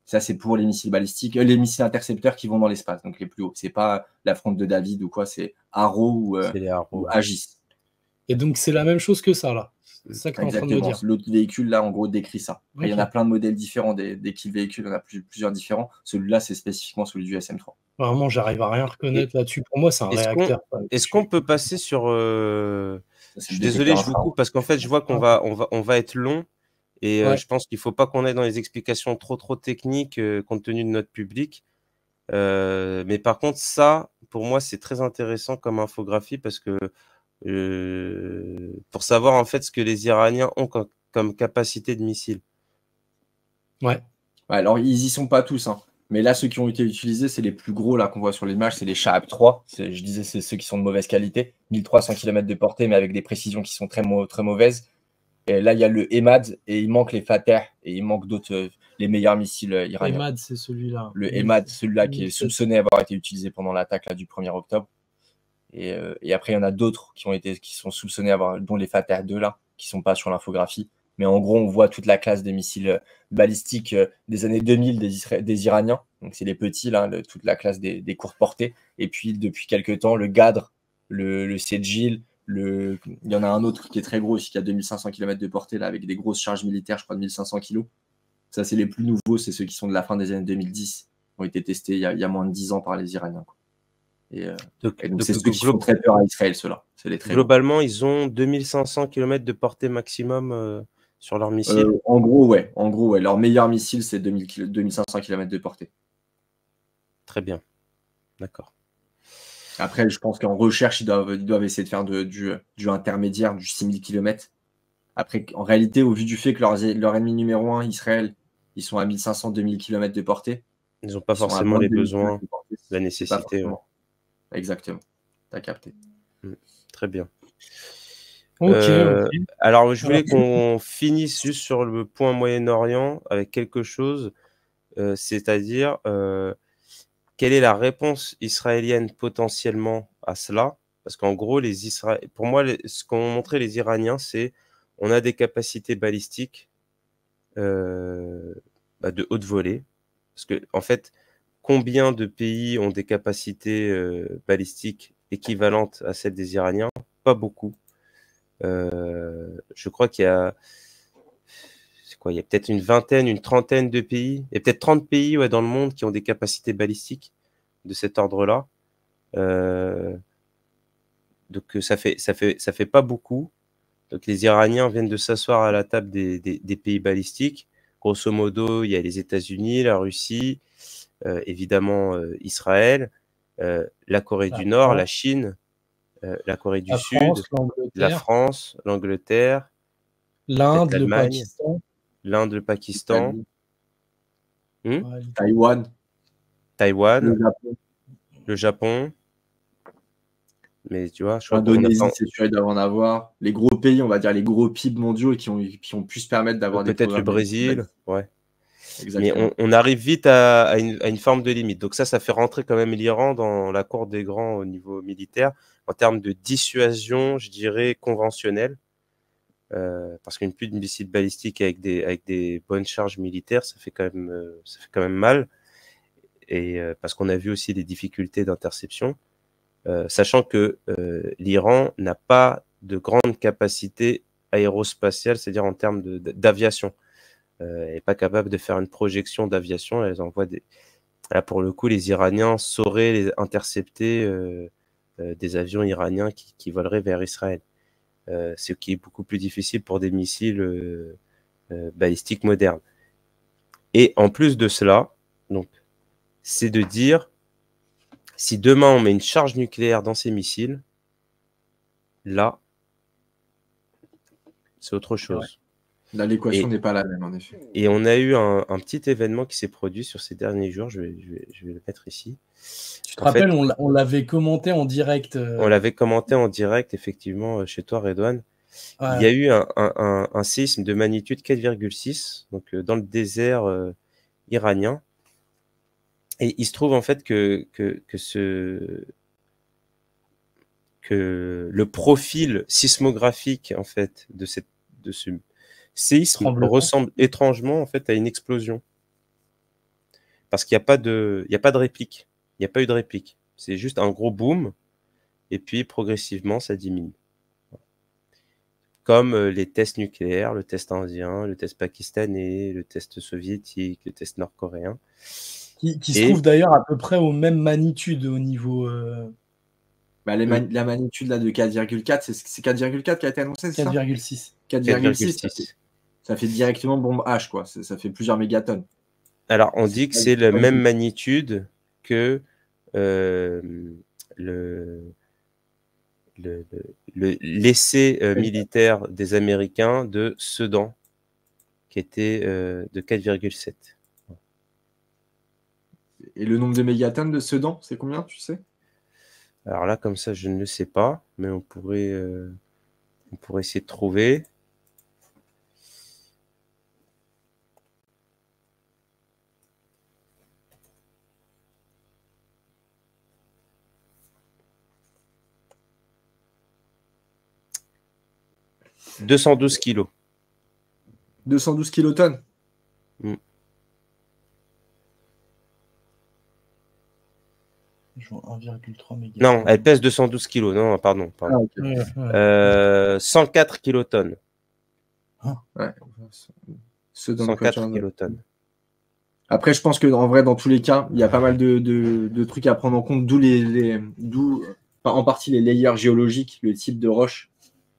Ça, c'est pour les missiles balistiques, les missiles intercepteurs qui vont dans l'espace, donc les plus hauts. C'est pas la fronde de David ou quoi, c'est Arrow ou Aegis. Et donc, c'est la même chose que ça, là. C'est ça que tu es en train de me dire. L'autre véhicule, là, en gros, décrit ça. Okay. Il y en a plein de modèles différents des kill véhicules, il y en a plusieurs différents. Celui-là, c'est spécifiquement celui du SM-3. Vraiment, j'arrive à rien reconnaître là-dessus. Pour moi, c'est un réacteur. Est-ce qu'on peut passer sur... Je suis désolé, je vous coupe, parce qu'en fait, je vois qu'on va être long. Et je pense qu'il ne faut pas qu'on aille dans les explications trop techniques compte tenu de notre public. Mais par contre, ça, pour moi, c'est très intéressant comme infographie parce que pour savoir en fait ce que les Iraniens ont comme capacité de missile. Ouais. Alors, ils y sont pas tous. Hein. Mais là, ceux qui ont été utilisés, c'est les plus gros là qu'on voit sur l'image, c'est les Shahab 3. Je disais, c'est ceux qui sont de mauvaise qualité. 1300 km de portée, mais avec des précisions qui sont très mauvaises. Et là, il y a le Emad et il manque les Fateh et il manque d'autres, les meilleurs missiles iraniens. Emad, c'est celui-là. Le Emad, celui-là qui est soupçonné avoir été utilisé pendant l'attaque du 1er octobre. Et après, il y en a d'autres qui sont soupçonnés dont les Fateh 2 là, qui sont pas sur l'infographie. Mais en gros, on voit toute la classe des missiles balistiques des années 2000 des Iraniens. Donc, c'est les petits, là, toute la classe des courtes portées. Et puis, depuis quelques temps, le Gadr, le Sedjil, il y en a un autre qui est très gros aussi, qui a 2500 km de portée, là, avec des grosses charges militaires, je crois, de 1500 kg. Ça, c'est les plus nouveaux, c'est ceux qui sont de la fin des années 2010, qui ont été testés il y a moins de 10 ans par les Iraniens. Quoi. Et donc, c'est ceux qui font très peur à Israël, ceux-là. Globalement, ils ont 2500 km de portée maximum sur leurs missiles. En gros, ouais. Leur meilleur missile, c'est 2500 km de portée. Très bien. D'accord. Après, je pense qu'en recherche, ils doivent essayer de faire du intermédiaire, du 6000 km. Après, en réalité, au vu du fait que leur ennemi numéro 1, Israël, ils sont à 1500-2000 km de portée. Ils n'ont pas forcément les besoins, la nécessité. Ouais. Exactement. Tu as capté. Très bien. Okay. Alors, je voulais qu'on finisse juste sur le point Moyen-Orient avec quelque chose, c'est-à-dire quelle est la réponse israélienne potentiellement à cela? Parce qu'en gros, pour moi, ce qu'ont montré les Iraniens, c'est on a des capacités balistiques de haute volée. Parce que, en fait, combien de pays ont des capacités balistiques équivalentes à celles des Iraniens? Pas beaucoup. Je crois qu'il y a... Il y a peut-être une vingtaine, une trentaine de pays. Il y a peut-être 30 pays dans le monde qui ont des capacités balistiques de cet ordre-là. Donc ça fait pas beaucoup. Donc les Iraniens viennent de s'asseoir à la table des pays balistiques. Grosso modo, il y a les États-Unis, la Russie, évidemment Israël, la Corée du Nord, la Chine, la Corée du Sud, la France, l'Angleterre, l'Inde, le l'Allemagne, Pakistan. l'Inde, le Pakistan, Taïwan, Taïwan, le Japon. Mais tu vois, je crois Indonésie, c'est sûr, ils doivent en avoir. Les gros pays, on va dire les gros PIB mondiaux qui ont pu se permettre d'avoir des peut-être le programmes Brésil, ouais. Exactement. Mais on arrive vite à une forme de limite. Donc ça fait rentrer quand même l'Iran dans la cour des grands au niveau militaire, en termes de dissuasion, je dirais, conventionnelle. Parce qu'une pluie de missiles balistiques avec des bonnes charges militaires, ça fait quand même mal. Et parce qu'on a vu aussi des difficultés d'interception. Sachant que l'Iran n'a pas de grande capacité aérospatiale, c'est-à-dire en termes d'aviation. Elle n'est pas capable de faire une projection d'aviation. Elles envoient Là, pour le coup, les Iraniens sauraient intercepter des avions iraniens qui voleraient vers Israël. Ce qui est beaucoup plus difficile pour des missiles balistiques modernes. Et en plus de cela, donc, c'est de dire, si demain on met une charge nucléaire dans ces missiles, là, c'est autre chose. Ouais. Là, l'équation n'est pas la même, en effet. Et on a eu un petit événement qui s'est produit sur ces derniers jours. Je vais le mettre ici. Tu te rappelles, on l'avait commenté en direct. On l'avait commenté en direct, effectivement, chez toi, Redouane. Ouais. Il y a eu un séisme de magnitude 4,6, donc dans le désert iranien. Et il se trouve en fait que le profil sismographique en fait de ce séisme ressemble étrangement en fait à une explosion, parce qu'il n'y a pas de réplique, il n'y a pas eu de réplique, c'est juste un gros boom et puis progressivement ça diminue, comme les tests nucléaires, le test indien, le test pakistanais, le test soviétique, le test nord-coréen, qui se trouve d'ailleurs à peu près aux mêmes magnitudes au niveau. La magnitude là de 4,4, c'est 4,4 qui a été annoncé, c'est ça ? 4,6. 4,6. Ça fait directement bombe H, quoi. Ça fait plusieurs mégatonnes. Alors, on dit que c'est la même magnitude que l'essai militaire des Américains de Sedan, qui était de 4,7. Et le nombre de mégatonnes de Sedan, c'est combien, tu sais ? Alors là, comme ça, je ne le sais pas, mais on pourrait essayer de trouver. « 212 kilos. 212 kilotonnes. Je vois 1,3 mégatonnes. Non, elle pèse 212 kilos. Non, pardon. Ah, okay. 104 kilotonnes. Ouais. 104 kilotonnes. Après, je pense que en vrai, dans tous les cas, il y a pas mal de trucs à prendre en compte, d'où en partie les layers géologiques, le type de roche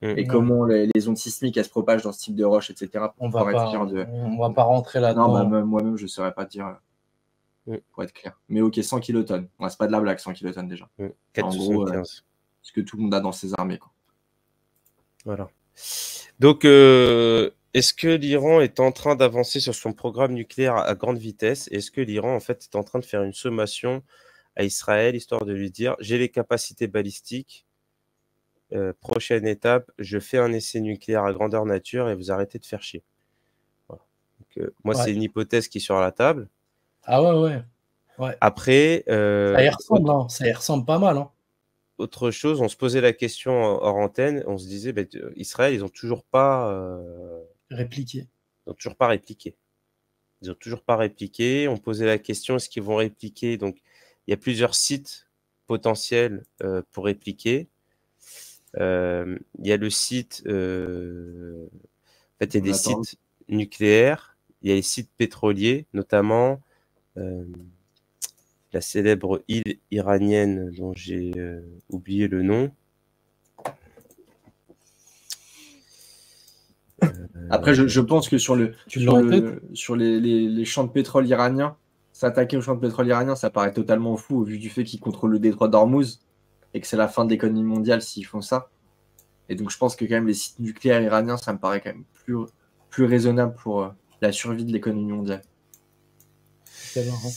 et comment les ondes sismiques elles se propagent dans ce type de roche, etc. On va pas rentrer là-dedans. Non, bah, moi-même, je ne saurais pas te dire. Pour être clair. Mais ok, 100 kilotonnes. Ouais, c'est pas de la blague, 100 kilotonnes déjà. 4,75. En gros, ce que tout le monde a dans ses armées, quoi. Voilà. Donc, est-ce que l'Iran est en train d'avancer sur son programme nucléaire à grande vitesse? Est-ce que l'Iran, en fait, est en train de faire une sommation à Israël, histoire de lui dire, j'ai les capacités balistiques, prochaine étape, je fais un essai nucléaire à grandeur nature et vous arrêtez de faire chier. Voilà. Donc, moi, c'est une hypothèse qui est sur la table. Ah ouais. Après, ça y ressemble pas mal. Hein. Autre chose, on se posait la question hors antenne, on se disait, Israël, ils n'ont toujours pas répliqué. Ils n'ont toujours pas répliqué. On posait la question, est-ce qu'ils vont répliquer? Donc, il y a plusieurs sites potentiels pour répliquer. Il y a le site, en fait, il y a des sites nucléaires, il y a les sites pétroliers, notamment la célèbre île iranienne dont j'ai oublié le nom. Après, je pense que sur les champs de pétrole iraniens, s'attaquer aux champs de pétrole iraniens, ça paraît totalement fou au vu du fait qu'ils contrôlent le détroit d'Ormuz et que c'est la fin de l'économie mondiale s'ils font ça. Et donc, je pense que quand même les sites nucléaires iraniens, ça me paraît quand même plus raisonnable pour la survie de l'économie mondiale. C'est marrant.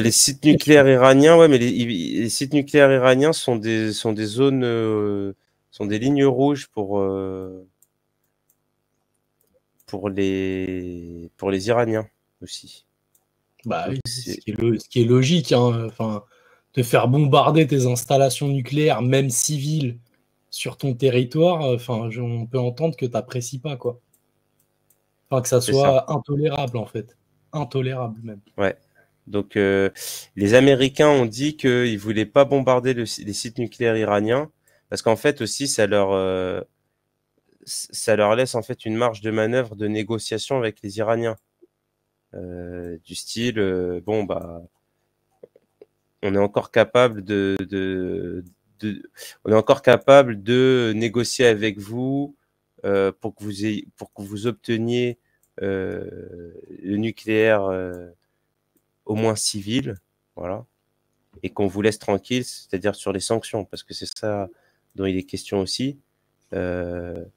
Les sites nucléaires iraniens, ouais, mais les sites nucléaires iraniens sont des zones, sont des lignes rouges pour les Iraniens aussi. Bah oui, C'est- ce qui est logique, hein. Enfin, te faire bombarder tes installations nucléaires, même civiles, sur ton territoire, enfin, on peut entendre que tu n'apprécies pas, quoi. Enfin, que ça C'est soit intolérable, en fait. Intolérable, même. Ouais. Donc, les Américains ont dit qu'ils ne voulaient pas bombarder les sites nucléaires iraniens parce qu'en fait aussi, ça leur laisse en fait une marge de manœuvre de négociation avec les Iraniens. Du style, bon, bah, on est encore capable on est encore capable de négocier avec vous pour que vous obteniez le nucléaire au moins civil, voilà, et qu'on vous laisse tranquille, c'est-à-dire sur les sanctions, parce que c'est ça dont il est question aussi. Alors,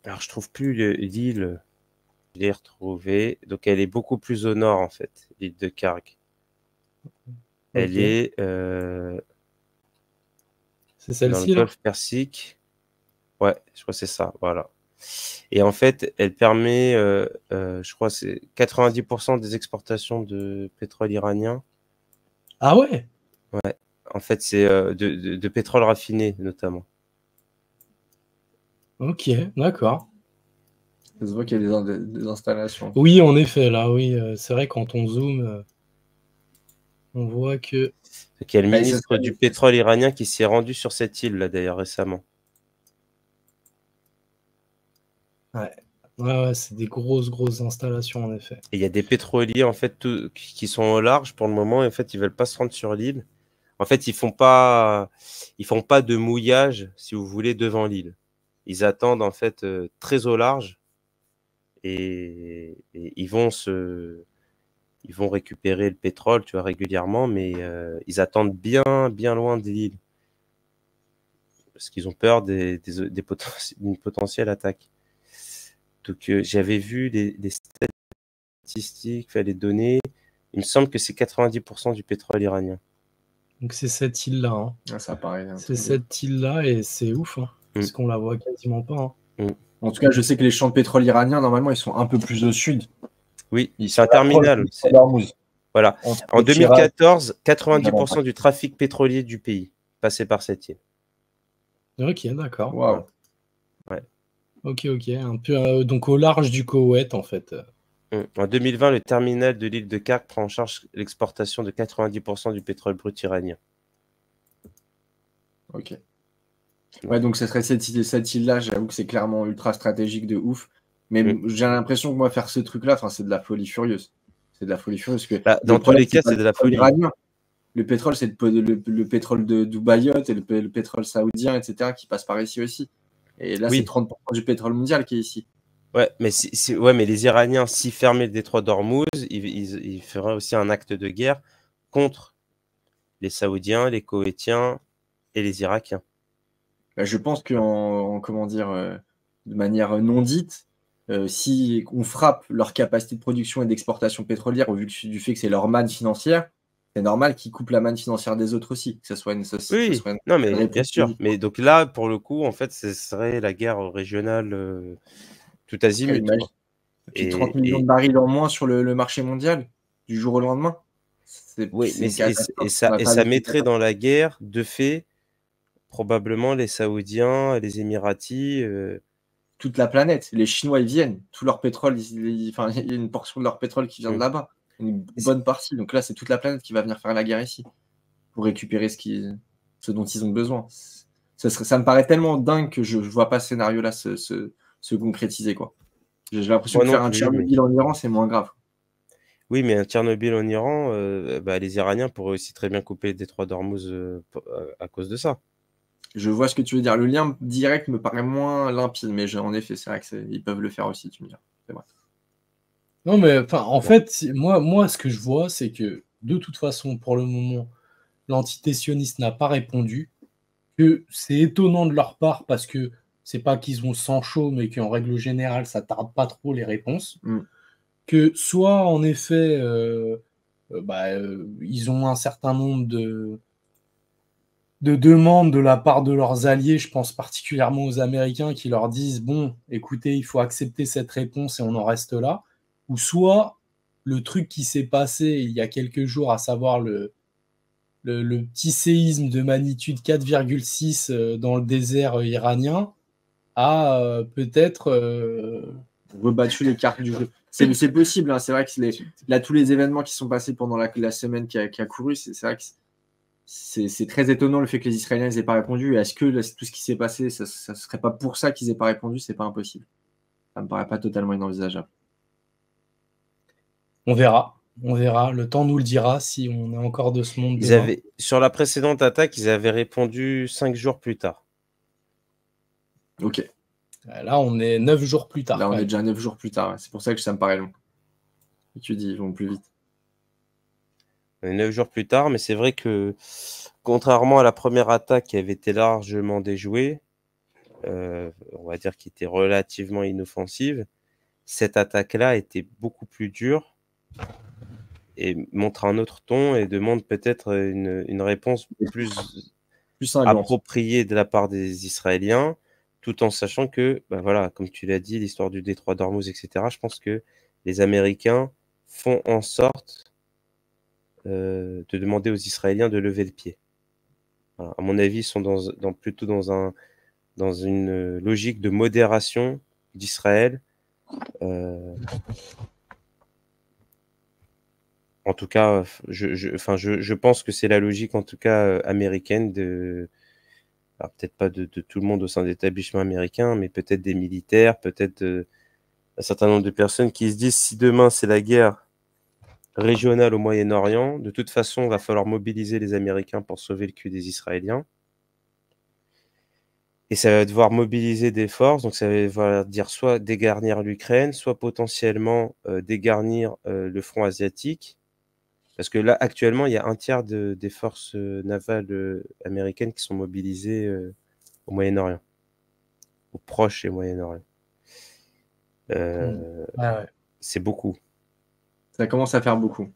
je trouve plus l'île, je l'ai retrouvée, donc elle est beaucoup plus au nord, en fait, l'île de Karg. Elle Ok. est C'est dans celle-ci, le là? golfe Persique. Ouais, je crois que c'est ça, voilà. Et en fait, elle permet, je crois, c'est 90% des exportations de pétrole iranien. Ah ouais? Ouais, en fait, c'est de pétrole raffiné, notamment. Ok, d'accord. Ça se voit qu'il y a des installations. Oui, en effet, là, oui. C'est vrai, quand on zoome, on voit que... Donc, il y a le Bah, ministre du pétrole iranien qui s'est rendu sur cette île, là, d'ailleurs, récemment. Ouais, ouais, c'est des grosses installations, en effet. Et il y a des pétroliers, en fait, qui sont au large pour le moment, et en fait, ils veulent pas se rendre sur l'île. En fait, ils font pas de mouillage, si vous voulez, devant l'île. Ils attendent, en fait, très au large, et ils vont récupérer le pétrole, tu vois, régulièrement, mais ils attendent bien loin de l'île. Parce qu'ils ont peur d'une potentielle attaque. Donc, j'avais vu des statistiques, les données. Il me semble que c'est 90% du pétrole iranien. Donc c'est cette île-là, hein. Ah, ça paraît. C'est cette île-là et c'est ouf, hein, parce qu'on la voit quasiment pas, hein. En tout cas, je sais que les champs de pétrole iraniens, normalement, ils sont un peu plus au sud. Oui, c'est un terminal. Voilà. En 2014, 90% du trafic pétrolier du pays passait par cette île. Ok, d'accord. Waouh. Ouais. Ok, un peu donc au large du Koweït, en fait. En 2020, le terminal de l'île de Kark prend en charge l'exportation de 90% du pétrole brut iranien. Ok. Ouais, donc ce serait cette île-là, j'avoue que c'est clairement ultra stratégique de ouf. Mais j'ai l'impression que moi, faire ce truc-là, c'est de la folie furieuse. C'est de la folie furieuse. Que dans tous les cas, c'est de la folie. Iranien. Le pétrole, c'est le pétrole de Dubaï et le pétrole saoudien, etc., qui passe par ici aussi. Et là, c'est 30% du pétrole mondial qui est ici. Ouais, mais les Iraniens, s'ils fermaient le détroit d'Ormuz, ils feraient aussi un acte de guerre contre les Saoudiens, les Koweïtiens et les Irakiens. Je pense comment dire, de manière non dite, si on frappe leur capacité de production et d'exportation pétrolière au vu du fait que c'est leur manne financière, c'est normal qu'ils coupent la manne financière des autres aussi, que ce soit une Oui, non, mais bien sûr. Mais donc là, pour le coup, en fait, ce serait la guerre régionale tout azimut. Et 30 millions de barils en moins sur le marché mondial du jour au lendemain. Oui, mais ça mettrait dans la guerre, de fait, probablement les Saoudiens, les Émiratis. Toute la planète. Les Chinois, ils viennent. Tout leur pétrole, il y a une portion de leur pétrole qui vient de là-bas. Une bonne partie. Donc là, c'est toute la planète qui va venir faire la guerre ici pour récupérer ce dont ils ont besoin. Ça me paraît tellement dingue que je ne vois pas ce scénario-là se concrétiser, quoi. J'ai l'impression que faire un Tchernobyl en Iran, c'est moins grave. Oui, mais un Tchernobyl en Iran, les Iraniens pourraient aussi très bien couper le détroit d'Ormuz à cause de ça. Je vois ce que tu veux dire. Le lien direct me paraît moins limpide, mais en effet, c'est vrai qu'ils peuvent le faire aussi, tu me dis. C'est vrai. Non, mais en fait, moi, ce que je vois, c'est que de toute façon, pour le moment, l'entité sioniste n'a pas répondu, que c'est étonnant de leur part parce que c'est pas qu'ils ont le sang chaud, mais qu'en règle générale, ça tarde pas trop les réponses. Que soit, en effet, ils ont un certain nombre de demandes de la part de leurs alliés, je pense particulièrement aux Américains, qui leur disent, bon, écoutez, il faut accepter cette réponse et on en reste là. Ou soit, le truc qui s'est passé il y a quelques jours, à savoir le petit séisme de magnitude 4,6 dans le désert iranien, a peut-être... rebattu les cartes du jeu. C'est possible, hein. C'est vrai que là, tous les événements qui sont passés pendant la semaine qui a couru, c'est vrai que c'est très étonnant le fait que les Israéliens n'aient pas répondu. Est-ce que tout ce qui s'est passé, ça ne serait pas pour ça qu'ils n'aient pas répondu? C'est pas impossible. Ça me paraît pas totalement inenvisageable. On verra. On verra. Le temps nous le dira si on est encore de ce monde. Sur la précédente attaque, ils avaient répondu 5 jours plus tard. Ok. Là, on est 9 jours plus tard. Là, on est déjà 9 jours plus tard. C'est pour ça que ça me paraît long. Et tu dis, ils vont plus vite. On est 9 jours plus tard, mais c'est vrai que, contrairement à la première attaque qui avait été largement déjouée, on va dire qui était relativement inoffensive, cette attaque-là était beaucoup plus dure et montre un autre ton et demande peut-être une réponse plus appropriée de la part des Israéliens, tout en sachant que, voilà, comme tu l'as dit, l'histoire du détroit d'Ormuz, etc., je pense que les Américains font en sorte de demander aux Israéliens de lever le pied. Voilà. À mon avis, ils sont plutôt dans une logique de modération d'Israël. En tout cas, je pense que c'est la logique, en tout cas, américaine alors peut-être pas de tout le monde au sein de l'établissement américain, mais peut-être des militaires, peut-être un certain nombre de personnes qui se disent si demain c'est la guerre régionale au Moyen-Orient, de toute façon, il va falloir mobiliser les Américains pour sauver le cul des Israéliens. Et ça va devoir mobiliser des forces, donc ça va devoir dire soit dégarnir l'Ukraine, soit potentiellement dégarnir le front asiatique. Parce que là, actuellement, il y a un tiers des forces navales américaines qui sont mobilisées au Moyen-Orient, au Proche et Moyen-Orient. C'est beaucoup. Ça commence à faire beaucoup.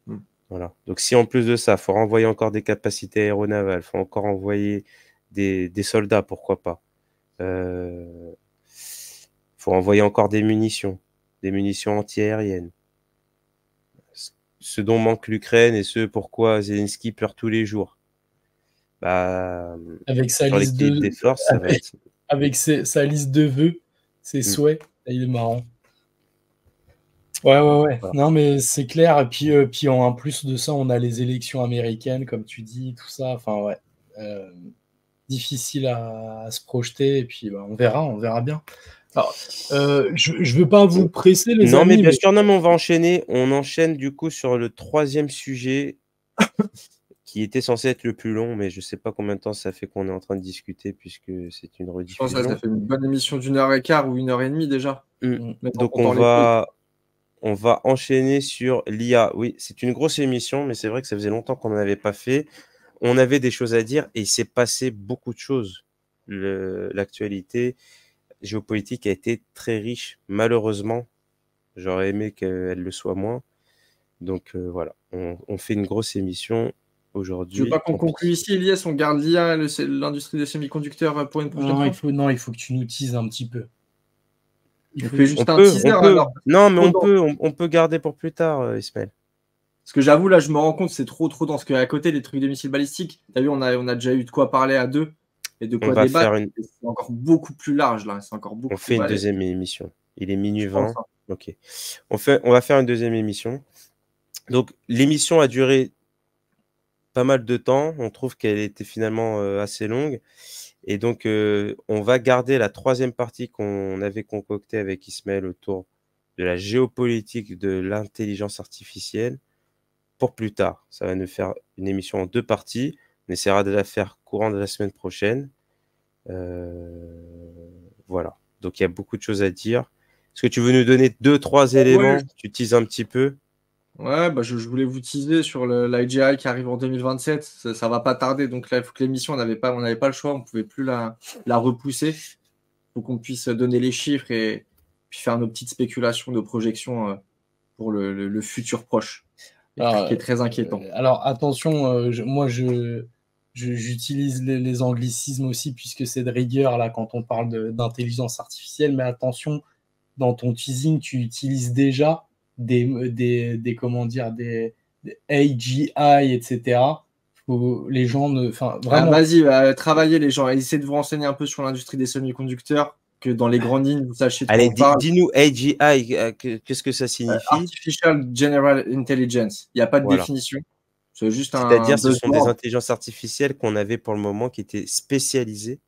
Voilà. Donc si en plus de ça, il faut renvoyer encore des capacités aéronavales, il faut encore envoyer des soldats, pourquoi pas. Il faut envoyer encore des munitions anti-aériennes. Ce dont manque l'Ukraine et ce pourquoi Zelensky pleure tous les jours. Avec sa liste des forces, ça va être... Avec sa liste de vœux, ses souhaits, il est marrant. Ouais. Voilà. Non, mais c'est clair. Et puis en plus de ça, on a les élections américaines, comme tu dis, tout ça. Enfin, ouais. Difficile à se projeter. Et puis, on verra bien. Alors, je veux pas vous presser, les amis. Non, mais bien sûr, mais on va enchaîner. On enchaîne du coup sur le 3e sujet qui était censé être le plus long, mais je sais pas combien de temps ça fait qu'on est en train de discuter puisque c'est une rediffusion. Je pense que ça fait une bonne émission d'1h15 ou 1h30 déjà. Donc on va enchaîner sur l'IA. Oui, c'est une grosse émission, mais c'est vrai que ça faisait longtemps qu'on n'en avait pas fait. On avait des choses à dire et il s'est passé beaucoup de choses. L'actualité géopolitique a été très riche, malheureusement. J'aurais aimé qu'elle le soit moins. Donc voilà, on fait une grosse émission aujourd'hui. Tu veux pas qu'on conclue ici, Elias? On garde l'IA, l'industrie des semi-conducteurs pour une prochaine fois? Non, il faut que tu nous teases un petit peu. Il faut juste un teaser alors. Non, mais on peut garder pour plus tard, Ismaël. Parce que j'avoue, là, je me rends compte, c'est trop dense. Parce qu'à côté des trucs de missiles balistiques, tu as vu, on a déjà eu de quoi parler à deux et de quoi débattre. C'est encore beaucoup plus large, là. C'est encore beaucoup On fait une deuxième émission. Il est minuit 20. Ok. On va faire une deuxième émission. Donc, l'émission a duré pas mal de temps. On trouve qu'elle était finalement assez longue. Et donc, on va garder la 3e partie qu'on avait concoctée avec Ismaël autour de la géopolitique de l'intelligence artificielle pour plus tard. Ça va nous faire une émission en 2 parties. On essaiera de la faire courant de la semaine prochaine. Voilà. Donc, il y a beaucoup de choses à dire. Est-ce que tu veux nous donner 2-3 éléments? Tu teases un petit peu. Ouais, bah, je voulais vous teaser sur l'IGI qui arrive en 2027. Ça va pas tarder. Donc là, il faut que l'émission, on n'avait pas le choix. On pouvait plus la repousser. Il faut qu'on puisse donner les chiffres et puis faire nos petites spéculations, nos projections pour le futur proche. Qui est très inquiétant. Alors attention, moi j'utilise les anglicismes aussi puisque c'est de rigueur là quand on parle d'intelligence artificielle, mais attention, dans ton teasing, tu utilises déjà des comment dire, des AGI, etc. Les gens ne. Enfin, vraiment. Vas-y, travaillez les gens. Essayez de vous renseigner un peu sur l'industrie des semi-conducteurs, que dans les grandes lignes, vous sachiez de quoi Allez, on parle. dis-nous AGI, qu'est-ce que ça signifie? Artificial General Intelligence. Il n'y a pas de Voilà. définition. C'est juste C'est-à-dire, ce sont des buzzword. intelligences artificielles qu'on avait pour le moment qui étaient spécialisées.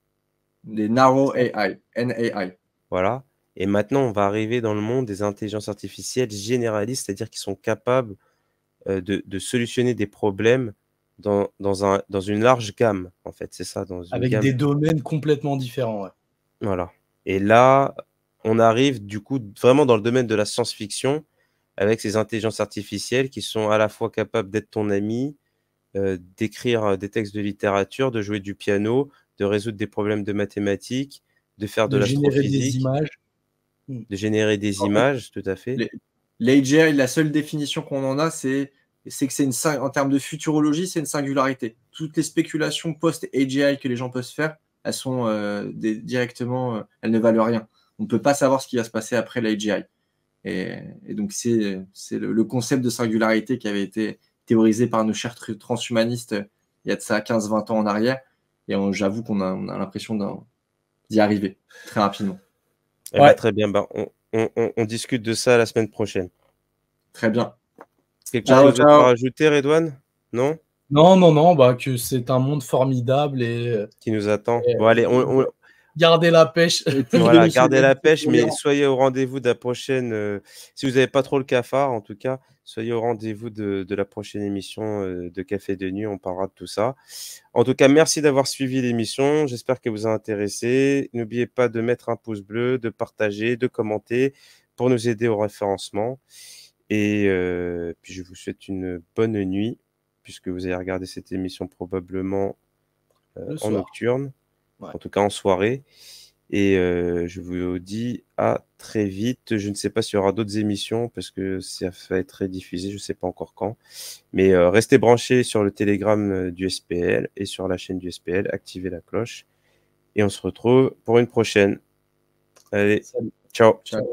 Des narrow AI, NAI. Voilà. Et maintenant, on va arriver dans le monde des intelligences artificielles généralistes, c'est-à-dire qui sont capables de solutionner des problèmes dans une large gamme, en fait. C'est ça, dans une avec gamme. des domaines complètement différents. Ouais. Voilà. Et là, on arrive du coup vraiment dans le domaine de la science-fiction avec ces intelligences artificielles qui sont à la fois capables d'être ton ami, d'écrire des textes de littérature, de jouer du piano, de résoudre des problèmes de mathématiques, de faire de générer des l'astrophysique, images. de générer des images, tout à fait. L'AGI, la seule définition qu'on en a, c'est que c'est en termes de futurologie, c'est une singularité. Toutes les spéculations post-AGI que les gens peuvent se faire, elles sont directement, elles ne valent rien. On ne peut pas savoir ce qui va se passer après l'AGI. Et donc, c'est le concept de singularité qui avait été théorisé par nos chers transhumanistes il y a de ça 15-20 ans en arrière. Et j'avoue qu'on a l'impression d'y arriver très rapidement. Eh ben, très bien. Ben, on discute de ça la semaine prochaine. Très bien. Quelque chose d'autre à rajouter, Redouane? Non? Non, bah, que c'est un monde formidable et qui nous attend. Bon, allez, gardez la pêche. Voilà, gardez la pêche, mais soyez au rendez-vous de la prochaine. Si vous n'avez pas trop le cafard, en tout cas, soyez au rendez-vous de la prochaine émission de Café de Nuit. On parlera de tout ça. En tout cas, merci d'avoir suivi l'émission. J'espère qu'elle vous a intéressé. N'oubliez pas de mettre un pouce bleu, de partager, de commenter pour nous aider au référencement. Et puis, je vous souhaite une bonne nuit, puisque vous allez regarder cette émission probablement en nocturne, ouais. En tout cas en soirée. Et je vous dis à très vite. Je ne sais pas s'il y aura d'autres émissions parce que ça va être rediffusé, je ne sais pas encore quand. Mais restez branchés sur le Telegram du SPL et sur la chaîne du SPL. Activez la cloche. Et on se retrouve pour une prochaine. Allez, salut. Ciao. Ciao.